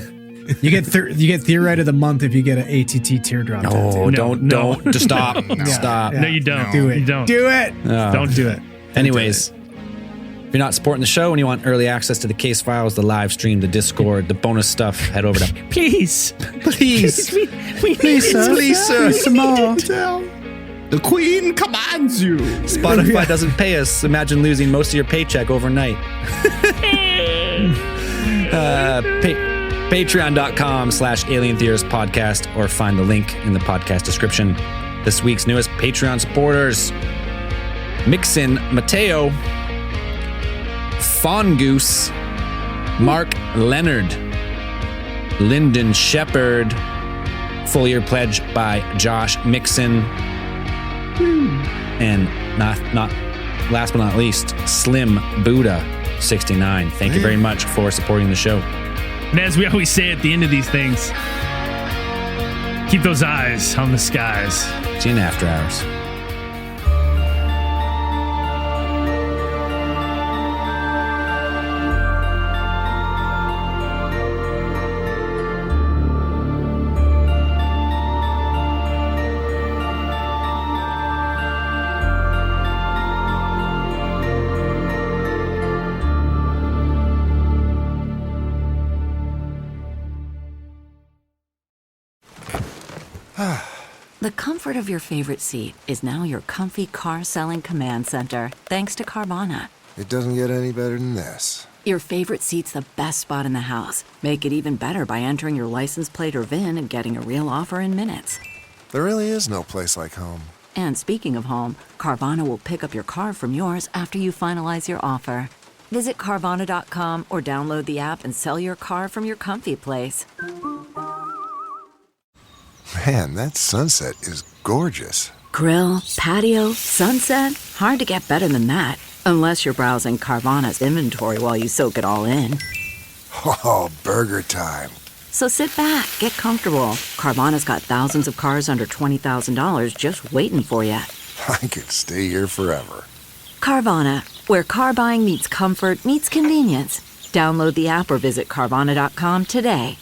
Speaker 7: You get Theorite of the month if you get an ATT teardrop tattoo.
Speaker 5: Oh,
Speaker 4: No,
Speaker 5: don't. Just stop. Stop.
Speaker 4: No, you don't.
Speaker 7: Do it.
Speaker 4: You don't.
Speaker 7: Do it.
Speaker 4: Don't do it.
Speaker 5: Anyways, if you're not supporting the show and you want early access to the case files, the live stream, the Discord, the bonus stuff, head over to
Speaker 4: Please.
Speaker 5: please.
Speaker 4: We
Speaker 5: Please, sir.
Speaker 6: The queen commands you.
Speaker 5: Spotify doesn't pay us. Imagine losing most of your paycheck overnight. Patreon.com/Alien Theorist Podcast, or find the link in the podcast description. This week's newest Patreon supporters: Mixin Mateo, Fongoose, Mark Leonard, Lyndon Shepherd, full year pledge by Josh Mixon, and not last but not least, Slim Buddha 69. Thank you very much for supporting the show.
Speaker 4: And as we always say at the end of these things, keep those eyes on the skies.
Speaker 5: See you in after hours.
Speaker 1: The comfort of your favorite seat is now your comfy car selling command center, thanks to Carvana.
Speaker 2: It doesn't get any better than this.
Speaker 1: Your favorite seat's the best spot in the house. Make it even better by entering your license plate or VIN and getting a real offer in minutes.
Speaker 2: There really is no place like home.
Speaker 1: And speaking of home, Carvana will pick up your car from yours after you finalize your offer. Visit Carvana.com or download the app and sell your car from your comfy place.
Speaker 2: Man, that sunset is gorgeous.
Speaker 1: Grill, patio, sunset. Hard to get better than that. Unless you're browsing Carvana's inventory while you soak it all in.
Speaker 2: Oh, burger time.
Speaker 1: So sit back, get comfortable. Carvana's got thousands of cars under $20,000 just waiting for you.
Speaker 2: I could stay here forever.
Speaker 1: Carvana, where car buying meets comfort meets convenience. Download the app or visit Carvana.com today.